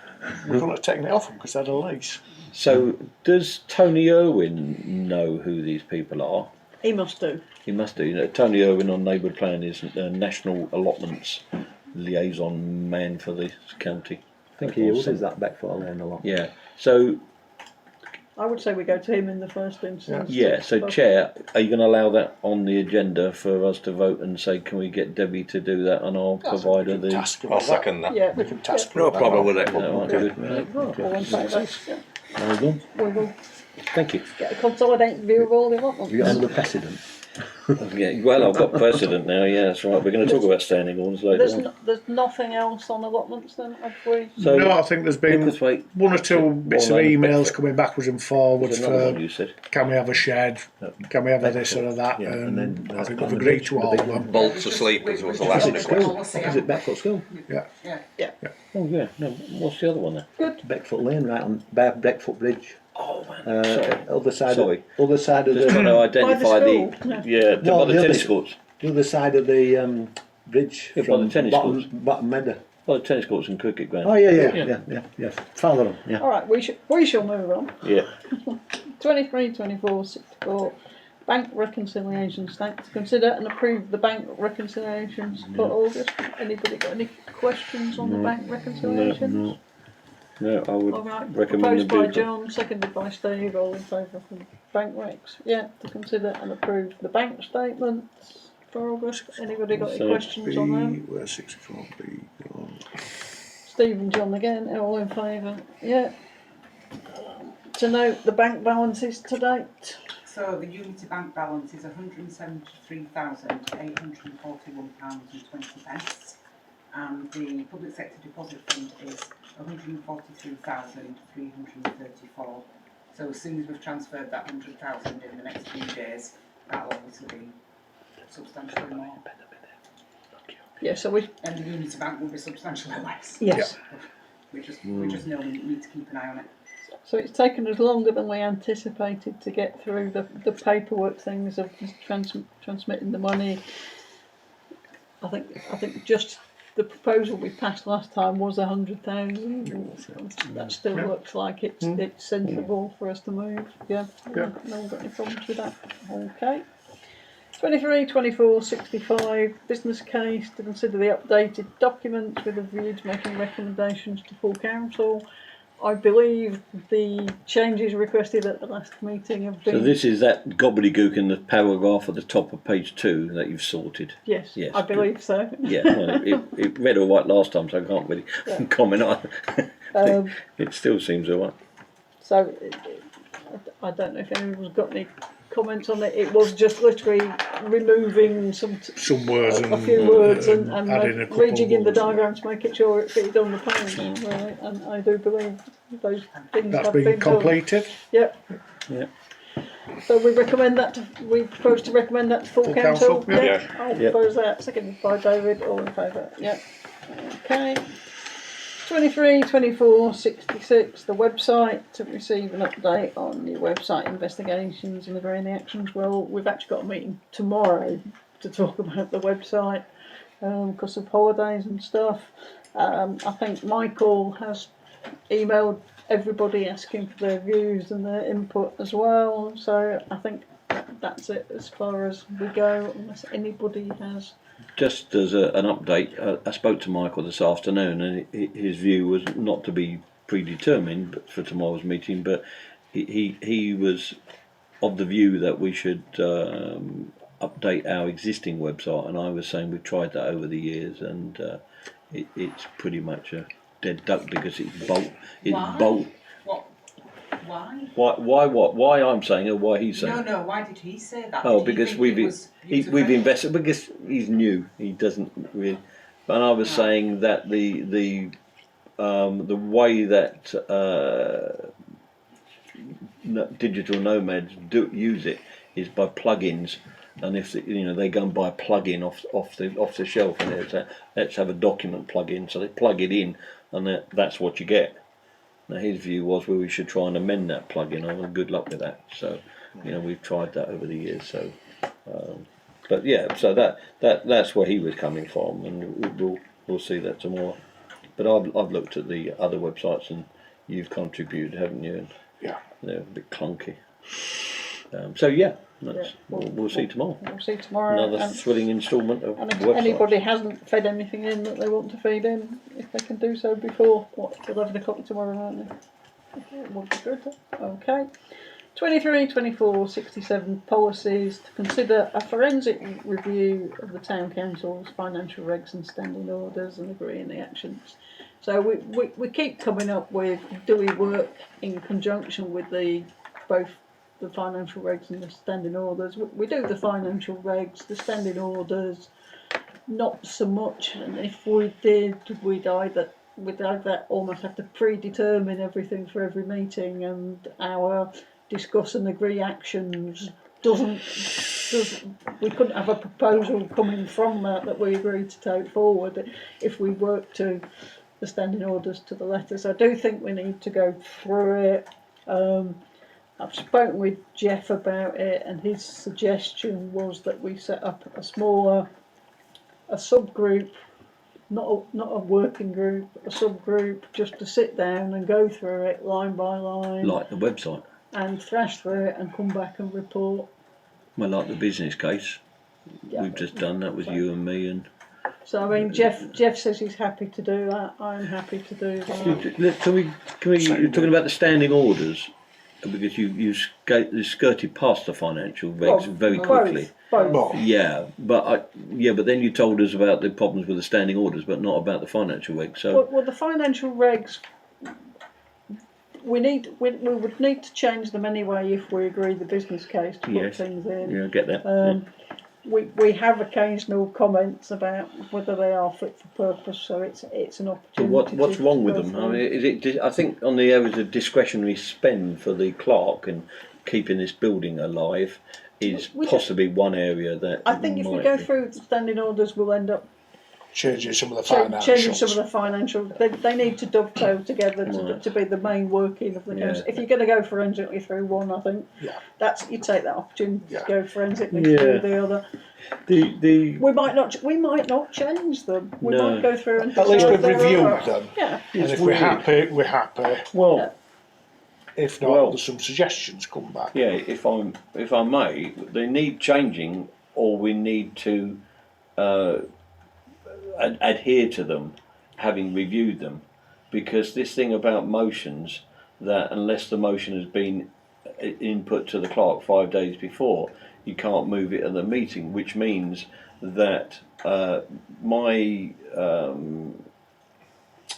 we couldn't have taken it off them because they had a lease. So, does Tony Irwin know who these people are? He must do. He must do. Tony Irwin on neighbourhood plan is National Allotments liaison man for the county. I think he uses that Beckfoot Lane a lot. Yeah. So, I would say we go to him in the first instance. yeah. So, Chair, are you going to allow that on the agenda for us to vote and say, can we get Debbie to do that, and I'll provide her the. Task I'll second that. Yeah, We can task No them. problem with it. No, good. All in favour? Yeah. Well done. We will Thank you. get a consolidated view of all the allotments. You got another precedent. Yeah, well, I've got precedent now. Yeah, that's right. We're going to talk about standing orders later on. There's nothing else on allotments then, have we? So, No, I think there's been Nicholas, wait. one or two bits of One line emails Beckfoot. coming backwards and forwards There's another one for you said. can we have a shed, can we have a this or a that, Yeah, and and then I think on we've the agreed bridge, to the all big of them. Bolts to sleepers was the last We've just request. got policy, Is it Beckfoot School? Yeah. Yeah. Oh yeah. No. What's the other one then? Good. Beckfoot Lane, right on by Beckfoot Bridge. Oh man. Sorry. Other side. Sorry. Other side of Just trying to the. identify school? yeah, No, by the the tennis other- courts. The other side of the bridge Yeah, by from the tennis courts. bottom meadow. By the tennis courts and cricket ground. Oh yeah. Farther on. Yeah. All right, we shall move on. Yeah. 23, 24, 64. Bank reconciliation stack to consider and approve the bank reconciliations for August. Anybody got any questions on the bank reconciliations? No, I would All right, recommend proposed by the John, seconded by Steve, all in favour for bank recs. Yeah, to consider and approve the bank statements for August. Anybody got any So, questions on them? Where's 64B? Steve and John again, all in favour. Yeah. To note the bank balances to date. So the Unity Bank balance is £173,841.20, and the public sector deposit fund is £143,334. So as soon as we've transferred that 100,000 in the next few days, that'll obviously be substantially more, Yeah, so we, and the Unity Bank will be substantially less. yes. We just know we need to keep an eye on it. So it's taken us longer than we anticipated to get through the paperwork things of transmitting the money. I think just the proposal we passed last time was 100,000. That still looks like it's sensible for us to move. Yeah. Yeah. No one got any problems with that. Okay. 23, 24, 65 business case to consider the updated documents with a view to making recommendations to full council. I believe the changes requested at the last meeting have been. So this is that gobbledygook in the paragraph at the top of page 2 that you've sorted. Yes, Yes, I believe so. Yeah, well, it read all right last time, so I can't really comment on it. It still seems all right. So I don't know if anyone's got any comments on it. It was just literally removing some words a and few words and adding a couple rejigging the words. diagrams to make it sure it fitted on the page. Right? And I do believe those things That's have been been completed. done. Yep. Yeah. So we recommend that. We propose to recommend that to full council. council, Yeah. yeah. I'll Yep. propose that. Seconded by David. All in favour. Yep. Okay. 23, 24, 66, the website, to receive an update on the website investigations and agreeing the actions. Well, we've actually got a meeting tomorrow to talk about the website because of holidays and stuff. I think Michael has emailed everybody asking for their views and their input as well. So I think that's it as far as we go, unless anybody has. Just as an update, I spoke to Michael this afternoon, and his view was not to be predetermined for tomorrow's meeting, but he was of the view that we should update our existing website, and I was saying we've tried that over the years, and it's pretty much a dead duck because it's bolt. Why? Why? Why what? Why I'm saying or why he's saying? No, why did he say that? Oh, Did he because think we've it was we've user-friendly? invested because he's new. He doesn't really. And I was Right. saying that the way that digital nomads do use it is by plugins, and if they go and buy a plugin off the shelf, and they say, let's have a document plugin, so they plug it in, and that's what you get. Now his view was, well, we should try and amend that plugin. I well, good luck with that. So, we've tried that over the years. So, but yeah, so that's where he was coming from, and we'll see that tomorrow. But I've looked at the other websites, and you've contributed, haven't you? And Yeah. they're a bit clunky. So yeah, we'll see tomorrow. We'll see tomorrow. Another thrilling instalment of And if websites. anybody hasn't fed anything in that they want to feed in, if they can do so before 11 o'clock tomorrow, aren't they? It would be good. Okay. 23, 24, 67 policies to consider a forensic review of the town council's financial regs and standing orders and agreeing the actions. So we keep coming up with, do we work in conjunction with both the financial regs and the standing orders? We do the financial regs, the standing orders, not so much. And if we did, we'd either almost have to predetermine everything for every meeting, and our discuss and agree actions doesn't. We couldn't have a proposal coming from that we agreed to take forward if we work to the standing orders to the letters. I do think we need to go through it. I've spoken with Jeff about it, and his suggestion was that we set up a subgroup, not a working group, a subgroup, just to sit down and go through it line by line, Like the website. and thrash through it and come back and report. Well, like the business case Yeah. we've just done. That was you and me and. So I mean, Jeff says he's happy to do that. I'm happy to do that. Can we? You're talking about the standing orders, because you skirted past the financial regs very quickly. Both. Yeah, but then you told us about the problems with the standing orders, but not about the financial regs. So Well, the financial regs, we would need to change them anyway if we agree the business case to put Yes. things in. yeah, I get that. We have occasional comments about whether they are fit for purpose, so it's an But opportunity. what's to wrong with go them? through. I mean, is it? I think on the areas of discretionary spend for the clerk and keeping this building alive is We possibly one area that. I think if we might go be. through the standing orders, we'll end up Changing some of the changing some of financials. the financial. They need to dovetail together Right. to be the main working of the Yeah. council. If you're going to go forensically through one, I think Yeah. you take that opportunity Yeah. to go forensically Yeah. through the other. The We might not change them. We No. might go through and At least decide we've they're reviewed alright. them. Yeah. And It's if we're weird. happy, we're happy. well, Yeah. If not, Well- there's some suggestions come back. yeah. If I may, they need changing, or we need to adhere to them, having reviewed them, because this thing about motions, that unless the motion has been input to the clerk 5 days before, you can't move it at the meeting, which means that my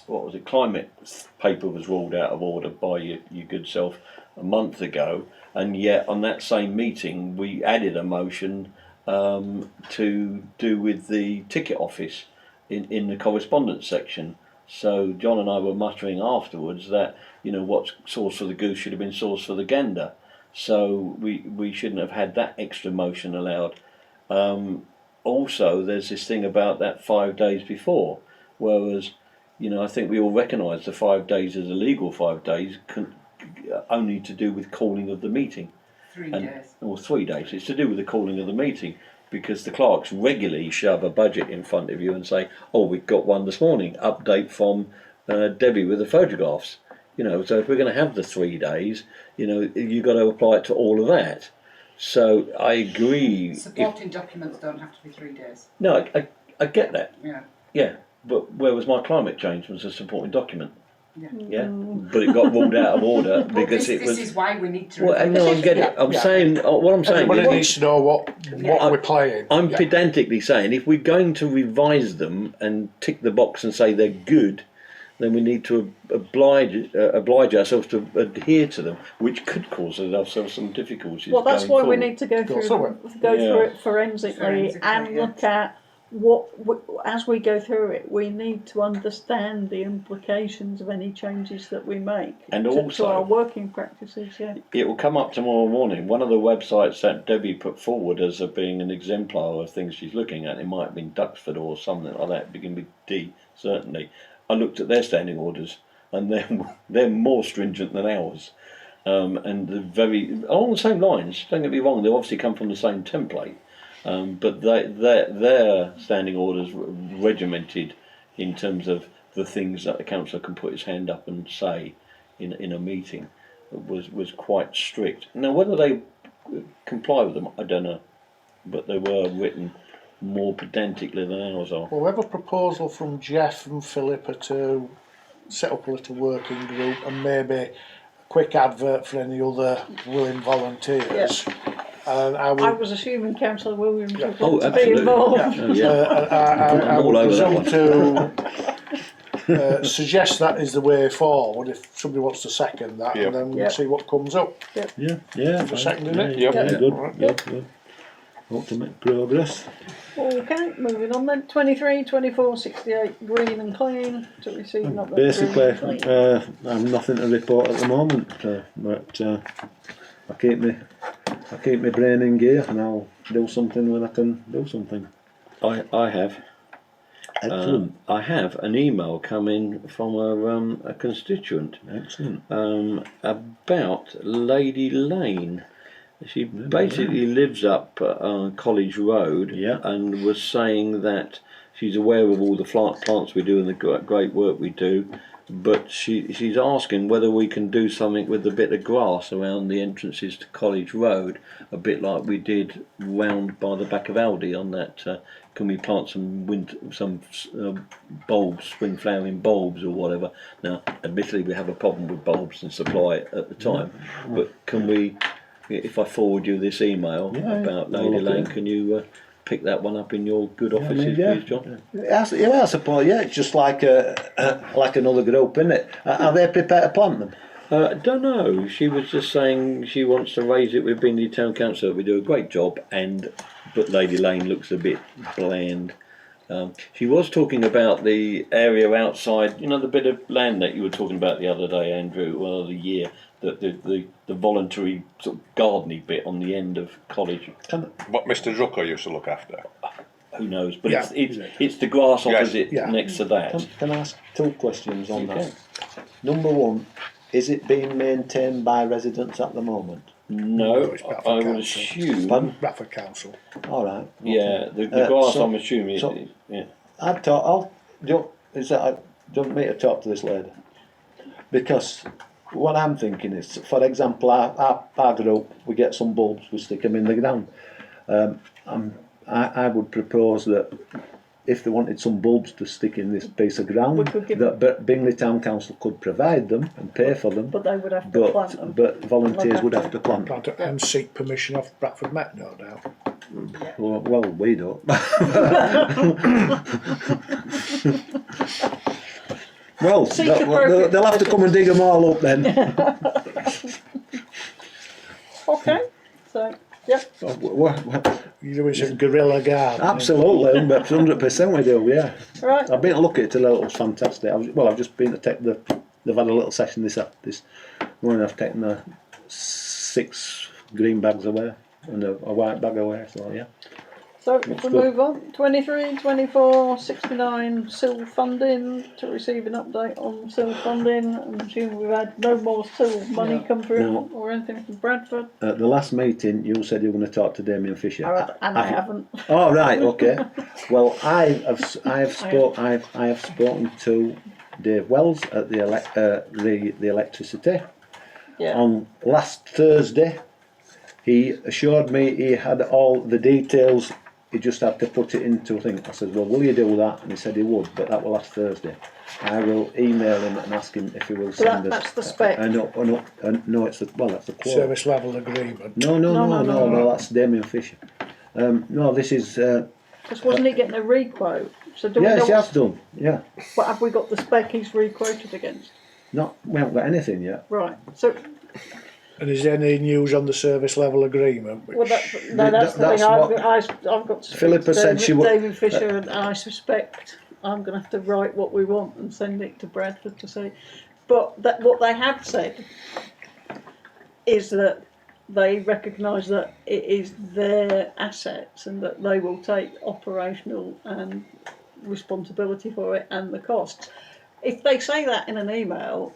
what was it, climate paper was ruled out of order by your good self a month ago, and yet on that same meeting we added a motion to do with the ticket office in the correspondence section. So John and I were muttering afterwards that, you know, what's sauce for the goose should have been sauce for the gander. So we shouldn't have had that extra motion allowed. Also, there's this thing about that 5 days before, whereas, you know, I think we all recognise the 5 days as a legal 5 days, only to do with calling of the meeting. 3 days. Or 3 days. It's to do with the calling of the meeting, because the clerks regularly shove a budget in front of you and say, "Oh, we've got one this morning. Update from Debbie with the photographs." You know, so if we're going to have the 3 days, you know, you've got to apply it to all of that. So I agree. Supporting documents don't have to be 3 days. No, I get that. Yeah. Yeah, but where was my climate change was a supporting document. Yeah. Yeah, but it got ruled out of order Well, because this, it was. This is why we need to. Well, I review know, I it. get it. I'm Yeah. saying what I'm saying. Everybody is- needs to know what we're playing. I'm Yeah. pedantically saying if we're going to revise them and tick the box and say they're good, then we need to oblige ourselves to adhere to them, which could cause ourselves some difficulties. Well, that's going why forward. we need to go through through it forensically and yeah. look at as we go through it. We need to understand the implications of any changes that we make And to also- our working practices. Yeah. It will come up tomorrow morning. One of the websites that Debbie put forward as being an exemplar of things she's looking at, it might have been Duxford or something like that, begin with D, certainly. I looked at their standing orders, and they're more stringent than ours. And they're very along the same lines. Don't get me wrong; they obviously come from the same template, but their standing orders regimented in terms of the things that the councillor can put his hand up and say in a meeting was quite strict. Now, whether they comply with them, I don't know, but they were written more pedantically than ours are. Well, we have a proposal from Jeff and Philippa to set up a little working group and maybe a quick advert for any other willing volunteers. And I I would was assuming Councillor Williams would Oh, want to be absolutely. involved. Oh, yeah. I I'm all would over that presume to suggest that is the way forward if somebody wants to second that, Yep. and then we'll Yep. see what comes up. Yeah. For seconding it? Yep. Yeah, good, Right. good. Hope to make progress. Okay, moving on then. 23, 24, 68, green and clean to receive and update. Basically, green and clean. I've nothing to report at the moment, but I keep my brain in gear, and I'll do something when I can do something. I have. Excellent, I have an email come in from a constituent excellent. about Lady Lane. She basically lives up College Road, Yeah. and was saying that she's aware of all the plants we do and the great work we do, but she's asking whether we can do something with the bit of grass around the entrances to College Road, a bit like we did round by the back of Aldi on that. Can we plant some bulbs, spring flowering bulbs or whatever? Now, admittedly, we have a problem with bulbs and supply at the time, but can we? If I forward you this email Yeah, about I'll Lady look at Lane, it. can you pick that one up in your good offices, yeah. please, John? I suppose, yeah, it's just like another group, isn't it? Are they prepared to plant them? Don't know. She was just saying she wants to raise it with Bingley Town Council. We do a great job, but Lady Lane looks a bit bland. She was talking about the area outside, you know, the bit of land that you were talking about the other day, Andrew, well, the year, the voluntary sort of gardeny bit on the end of College. What Mr. Drucker used to look after. Who knows? But Yeah. it's the grass Yes. opposite Yeah. next to that. Can I ask 2 questions on You that? Number 1, is it being maintained by residents at the moment? No, it's Bradford I would Council. assume. Pardon? Bradford Council. All right. okay. Yeah, the grass. so- I'm assuming. so- yeah. I'd talk. Do you want me to talk to this lady? Because what I'm thinking is, for example, our group, we get some bulbs, we stick them in the ground. I would propose that if they wanted some bulbs to stick in this piece of We ground, could give that Bingley Town Council could provide them and pay for them, But they would have to plant them. but volunteers They'd would have have to plant. Plant it and seek permission off Bradford Met, no doubt. Well, we don't. Well, Seek appropriate they'll have to come and dig them all up then. Okay, so, yep. You're doing some guerrilla gardening. Absolutely, 100% we do, yeah. Right. I've been to look at it today, it was fantastic. I've just been to take they've had a little session this morning. I've taken the 6 green bags away and a white bag away, so yeah. So if we good. move on, 23, 24, 69 SIL funding, to receive an update on SIL funding. I'm assuming we've had no more SIL money come through No. or anything from Bradford. At the last meeting, you said you were going to talk to Damien Fisher. I haven't. Oh right, okay. Well, I have spoken to Dave Wells at the electricity Yeah. on last Thursday. He assured me he had all the details. He just had to put it into a thing. I said, well, will you do that? And he said he would, but that will last Thursday. I will email him and ask him if he will So send us. that's the spec. No, it's the that's the quote. Service level agreement. No, that's Damien Fisher. No, this is. Because wasn't he getting a re-quote? So do we Yes, know he has done. Yeah, what have we got the spec he's re-quoted against? we haven't got anything yet. Right. So And is there any news on the service level agreement? well, that's the thing. I've got to speak Philippa to said she would- David Fisher, and I suspect I'm going to have to write what we want and send it to Bradford to say. But what they have said is that they recognise that it is their assets and that they will take operational and responsibility for it and the costs. If they say that in an email,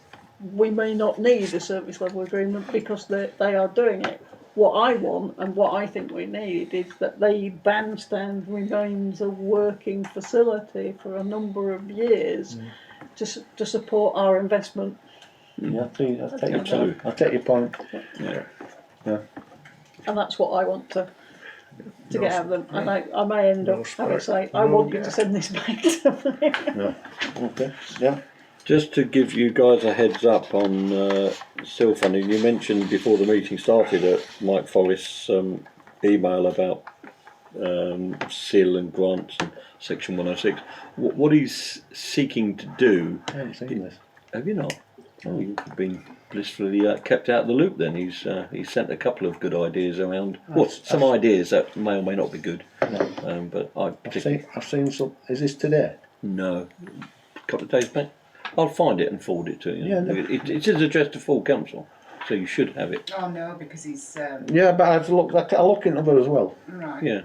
we may not need a service level agreement because they are doing it. What I want and what I think we need is that the bandstand remains a working facility for a number of years to support our investment. Yeah, I take your point. Yeah. Yeah. And that's what I want to get out of them. And I may end up having to say, I want you to send this back to me. Yeah. Okay. Yeah. Just to give you guys a heads up on SIL funding, you mentioned before the meeting started at Mike Forrest's email about SIL and grants and Section 106. What he's seeking to do. I haven't seen this. Have you not? Oh, you've been blissfully kept out of the loop then. He's sent a couple of good ideas around. Well, some ideas that may or may not be good. But I've seen some. Is this today? No, a couple of days back. I'll find it and forward it to you. Yeah, no. It is addressed to full council, so you should have it. Oh no, because he's Yeah, but I've looked. I look into them as well. right. Yeah.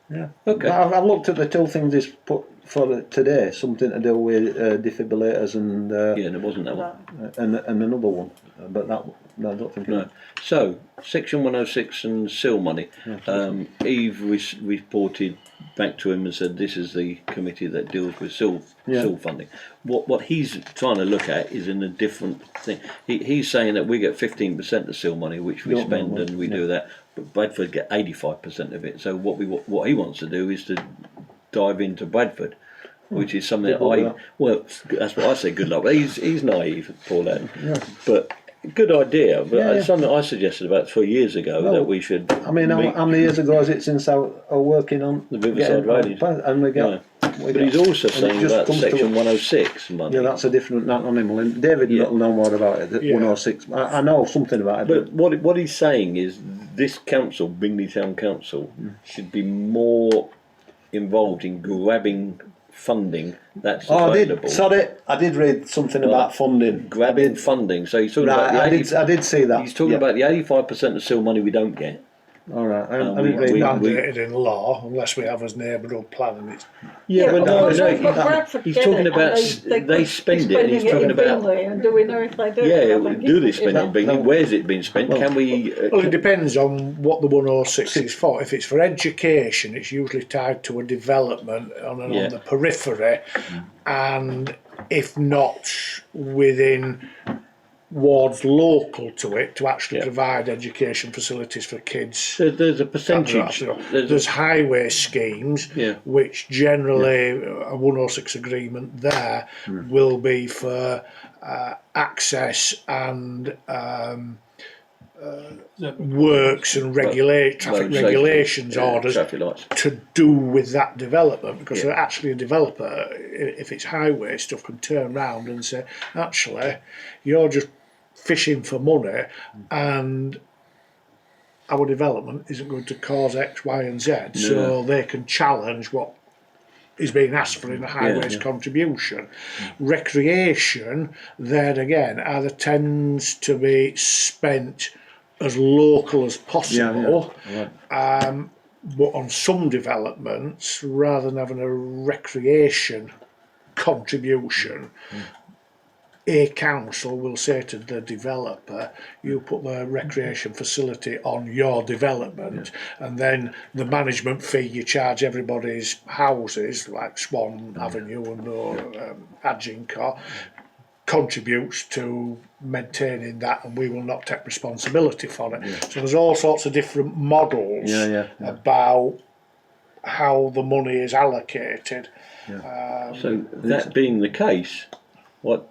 Yeah. Okay. But I've looked at the 2 things he's put for today. Something to do with defibrillators and Yeah, and it wasn't that one. and another one. But that no, I don't think. No. So, Section 106 and SIL money. Eve reported back to him and said this is the committee that deals with SIL funding. What he's trying to look at is in a different thing. He's saying that we get 15% of SIL money, which we spend and we do that, but Bradford get 85% of it. So what he wants to do is to dive into Bradford, which is something that's what I say. Good luck. But he's naive, poor lad. Yeah. But good idea. But it's something I suggested about 3 years ago that we should. I mean, how many years ago is it since I was working on The Riverside Road. And we get. But he's also saying about Section 106 money. Yeah, that's a different animal. And David will know more about it. 106. I know something about it. But what he's saying is this council, Bingley Town Council, should be more involved in grabbing funding that's available. I did read something about funding. Grabbing funding. So he's talking about I did see that. He's talking about the 85% of SIL money we don't get. All right. I we- agree. we- Mandated in law, unless we have as neighbourhood planning. It's Yeah, but but no, Bradford he's get talking it, about and they could spend be it, and he's spending talking in about Bingley, and do we know if they do? yeah, I think do if- they if spend it that- in Bingley? no. Where's it been spent? Well- Can we? Well, it depends on what the 106 is for. If it's for education, it's usually tied to a development on Yeah. the periphery, and if not within wards local to it, to actually Yeah. provide education facilities for kids. There's a percentage. There's highway schemes, Yeah. which generally a 106 agreement there will be for access and works and traffic road safety, regulations yeah, orders traffic lights. to do with that development, because Yeah. they're actually a developer, if it's highway stuff, can turn round and say, actually, you're just fishing for money and our development isn't going to cause X, Y and Z, so they can challenge what is being asked for in a highways contribution. Recreation, there again, either tends to be spent as local as possible, but on some developments, rather than having a recreation contribution, a council will say to the developer, you put the recreation facility on your development, and then the management fee you charge everybody's houses, like Swan Avenue and Adgincourt, contributes to maintaining that, and we will not take responsibility for it. So there's all sorts of different models about how the money is allocated. So that being the case, what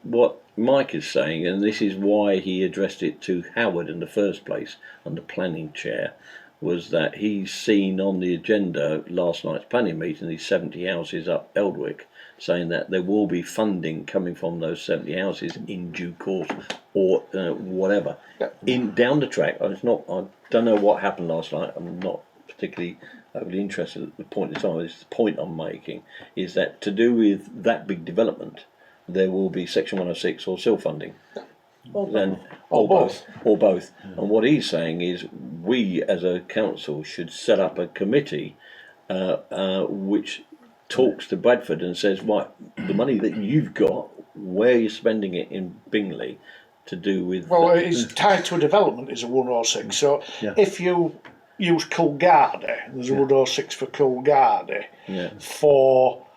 Mike is saying, and this is why he addressed it to Howard in the first place under planning chair, was that he's seen on the agenda last night's planning meeting these 70 houses up Eldwick, saying that there will be funding coming from those 70 houses in due course, or whatever. In down the track, I don't know what happened last night. I'm not particularly overly interested at the point in time. This is the point I'm making, is that to do with that big development, there will be Section 106 or SIL funding. Or both. And what he's saying is we as a council should set up a committee which talks to Bradford and says, right, the money that you've got, where you're spending it in Bingley to do with... Well, it's tied to a development, is a 106. So if you use Coolgardie, there's a 106 for Coolgardie for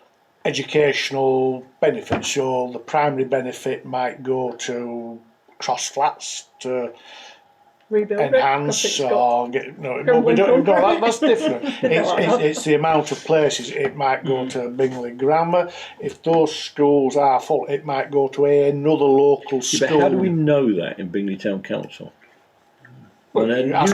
educational benefits. So the primary benefit might go to cross flats to rebuild enhance or get we don't no, that's different. It's the amount of places. It might go to Bingley Grammar. If those schools are full, it might go to another local school. But how do we know that in Bingley Town Council? Well, you ask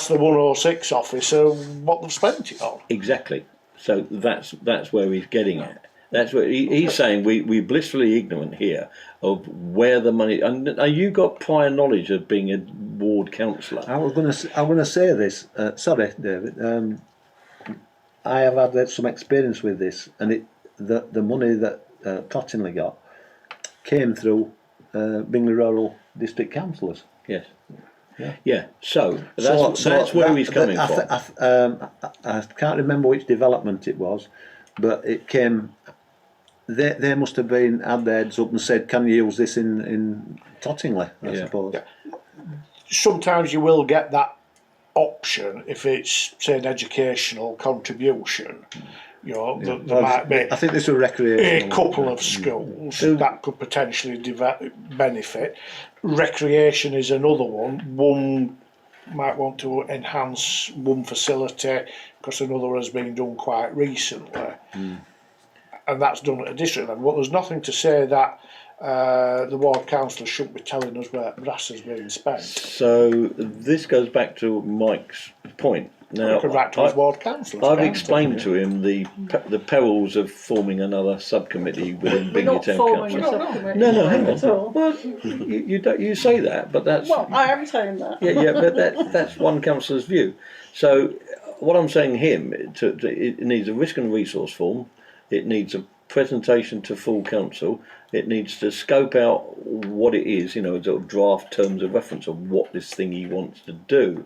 the 106 officer what they've spent it on. Exactly. So that's where he's getting at. That's what he's saying. We're blissfully ignorant here of where the money. And you got prior knowledge of being a ward councillor. I'm going to say this. Sorry, David. I have had some experience with this, and the money that Cottingley got came through Bingley Rural District Councillors. Yes. Yeah. So that's where he's coming from. I can't remember which development it was, but it came. They must have had their heads up and said, "Can you use this in Tottingley?" I suppose. Yeah. Sometimes you will get that option if it's, say, an educational contribution. You know, there might be. I think this was recreational. A couple of schools that could potentially benefit. Recreation is another one. One might want to enhance one facility because another has been done quite recently. And that's done at a district level. But there's nothing to say that the ward councillor shouldn't be telling us where brass has been spent. So this goes back to Mike's point. Now, ward councillors. I've explained to him the perils of forming another subcommittee within Bingley Town Council. No, hang on. Well, you say that, but that's... Well, I am saying that. Yeah, but that's one councillor's view. So what I'm saying it needs a risk and resource form. It needs a presentation to full council. It needs to scope out what it is, sort of draft terms of reference of what this thing he wants to do.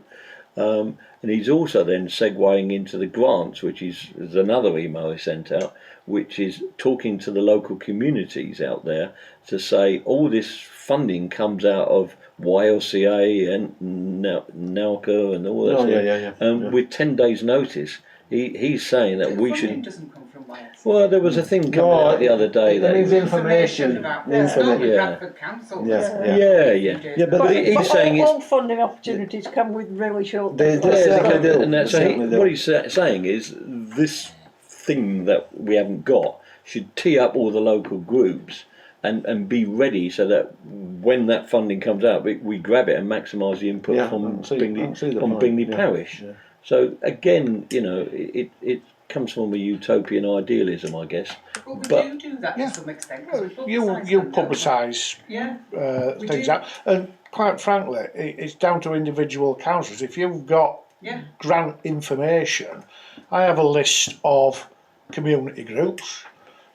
And he's also then segueing into the grants, which is another email he sent out, which is talking to the local communities out there to say all this funding comes out of YLCA and NALCA and all that. Oh, sort yeah. of, with 10 days' notice. He's saying that we Funding should. doesn't come from Wales. Well, there was a thing coming out the other day That means that. information. about Yeah. Bradford Council. Yeah. Yeah. But But he's saying it's. all funding opportunities come with really short They deadlines. certainly do. And They so certainly do. what he's saying is this thing that we haven't got should tee up all the local groups and be ready so that when that funding comes out, we grab it and maximise the input Yeah, from I see the point, Bingley yeah. Parish. Yeah. So again, it comes from a utopian idealism, I guess. Well, we But- do that Yeah. to some extent. 'cause we You publicise them, don't we? publicise Yeah. We things do. out, and quite frankly, it's down to individual councils. If you've got Yeah. grant information, I have a list of community groups,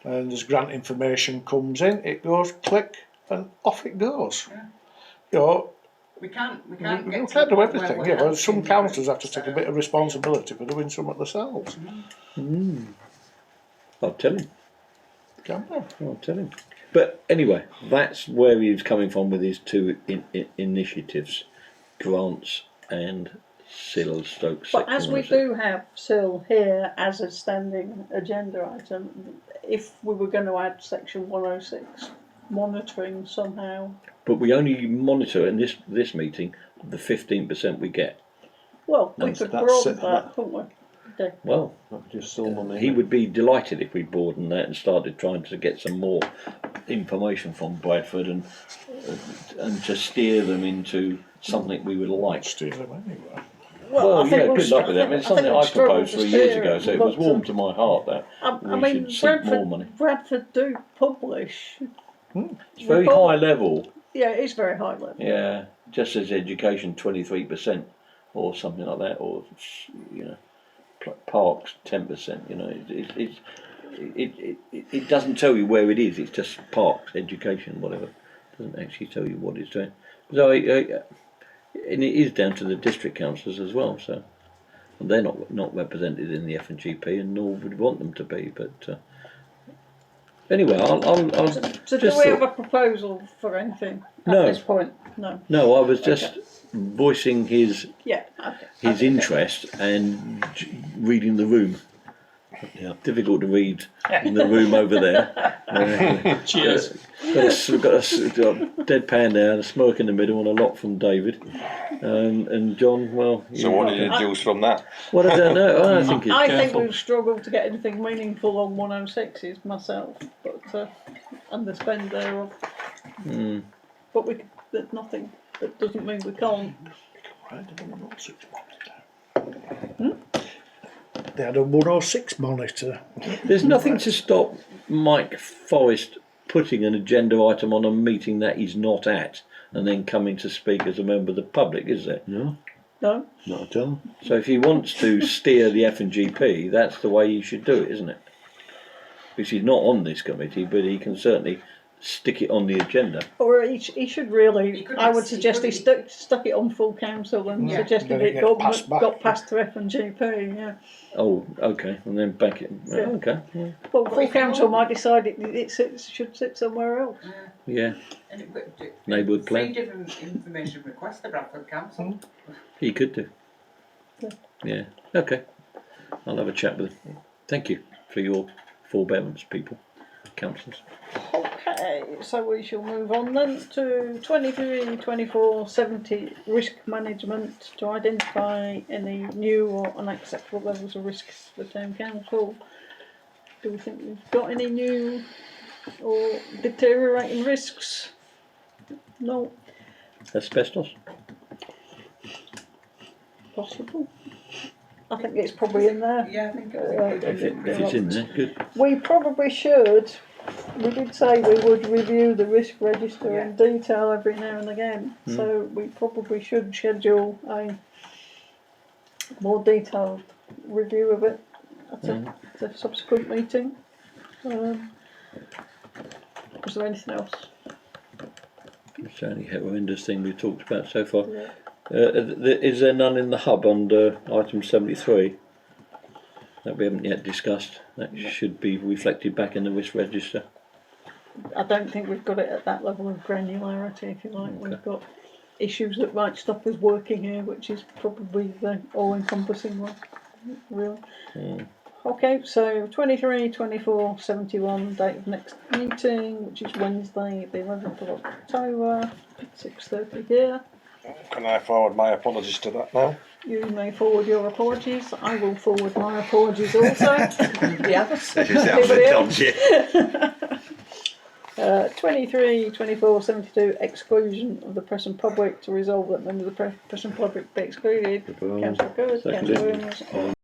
and as grant information comes in, it goes click and off it goes. Yeah. You know, We can't we get to can't the do point where everything. we're You know, some helping councils them, have to take a so- bit of responsibility for doing some of themselves. I'll tell him. Can't they? I'll tell him. But anyway, that's where he's coming from with his two initiatives, grants and SIL stroke. But as we sectional. do have SIL here as a standing agenda item, if we were going to add section 106, monitoring somehow, But we only monitor in this meeting the 15% we get. well, we That's- could that's broaden it, that, couldn't we? Dick? Well, Not just still money. he would be delighted if we broadened that and started trying to get some more information from Bradford and to steer them into something we would like. Steal them anyway. Well, I think yeah, we'll good luck with that. I mean, it's something think I we'll struggle proposed to 3 years steer ago, it, so it was but, warm to my heart that I we mean, should seek more money. Bradford do publish. It's very high level. Yeah, it is very high level. Yeah, just as education 23% or something like that, or parks 10%. It doesn't tell you where it is. It's just parks, education, whatever. It doesn't actually tell you what it's doing. So and it is down to the district councillors as well. So and they're not represented in the F&GP, and nor would want them to be. But anyway, I'll So just do we thought- have a proposal for anything at No. this point? No. No, I was just voicing his Yeah. Okay. his interest and reading the room. Yeah. Difficult to read in the room over there. Cheers. Got a deadpan there, and a smoke in the middle, and a lot from David. And John, well. So what did you deduce from that? What I don't know. I think it's I think careful. we've struggled to get anything meaningful on 106s myself, but and the spend thereof. But there's nothing. That doesn't mean we can't. They had a 106 monitor. There's nothing to stop Mike Forrest putting an agenda item on a meeting that he's not at, and then coming to speak as a member of the public, is there? No, No. not at all. So if he wants to steer the F&GP, that's the way he should do it, isn't it? Because he's not on this committee, but he can certainly stick it on the agenda. Or he should really. He could I would ex- suggest he he could- stuck it on full council and Yeah. suggested Then it it gets passed back. got past to F&GP. Yeah. Oh, okay, and then back it. Yeah. Okay, yeah. Well, But full if you council want- might decide it should sit somewhere else. Yeah, And it would do. Neighbourhood plan. 3 different information requests to Bradford Council. he could do. Yeah. Yeah, okay. I'll have a chat with him. Thank you for your forbearance, people, councillors. Okay, so we shall move on then to 23-24-70 risk management to identify any new or unacceptable levels of risks for town council. Do we think we've got any new or deteriorating risks? No, Asbestos? possible. I think it's probably in there. Yeah, I think If it's in there, good. We probably should. We did say we would review the risk register in detail every now and again, so we probably should schedule a more detailed review of it at a subsequent meeting. Was there anything else? It's the only horrendous thing we've talked about so far. Yeah. Is there none in the hub under item 73 that we haven't yet discussed? That should be reflected back in the risk register. I don't think we've got it at that level of granularity, if you like. Okay. We've got issues that might stop us working here, which is probably the all-encompassing one, really. Okay, so 23, 24, 71, date of next meeting, which is Wednesday, the 11th of October, 6:30 here. Can I forward my apologies to that now? You may forward your apologies. I will forward my apologies also. The others. This is Anybody absolute else? 23, 24, 72, exclusion of the press and public, to resolve that members of the press and public be excluded. Proposed. Councillor Good, Seconded. Councillor Williams.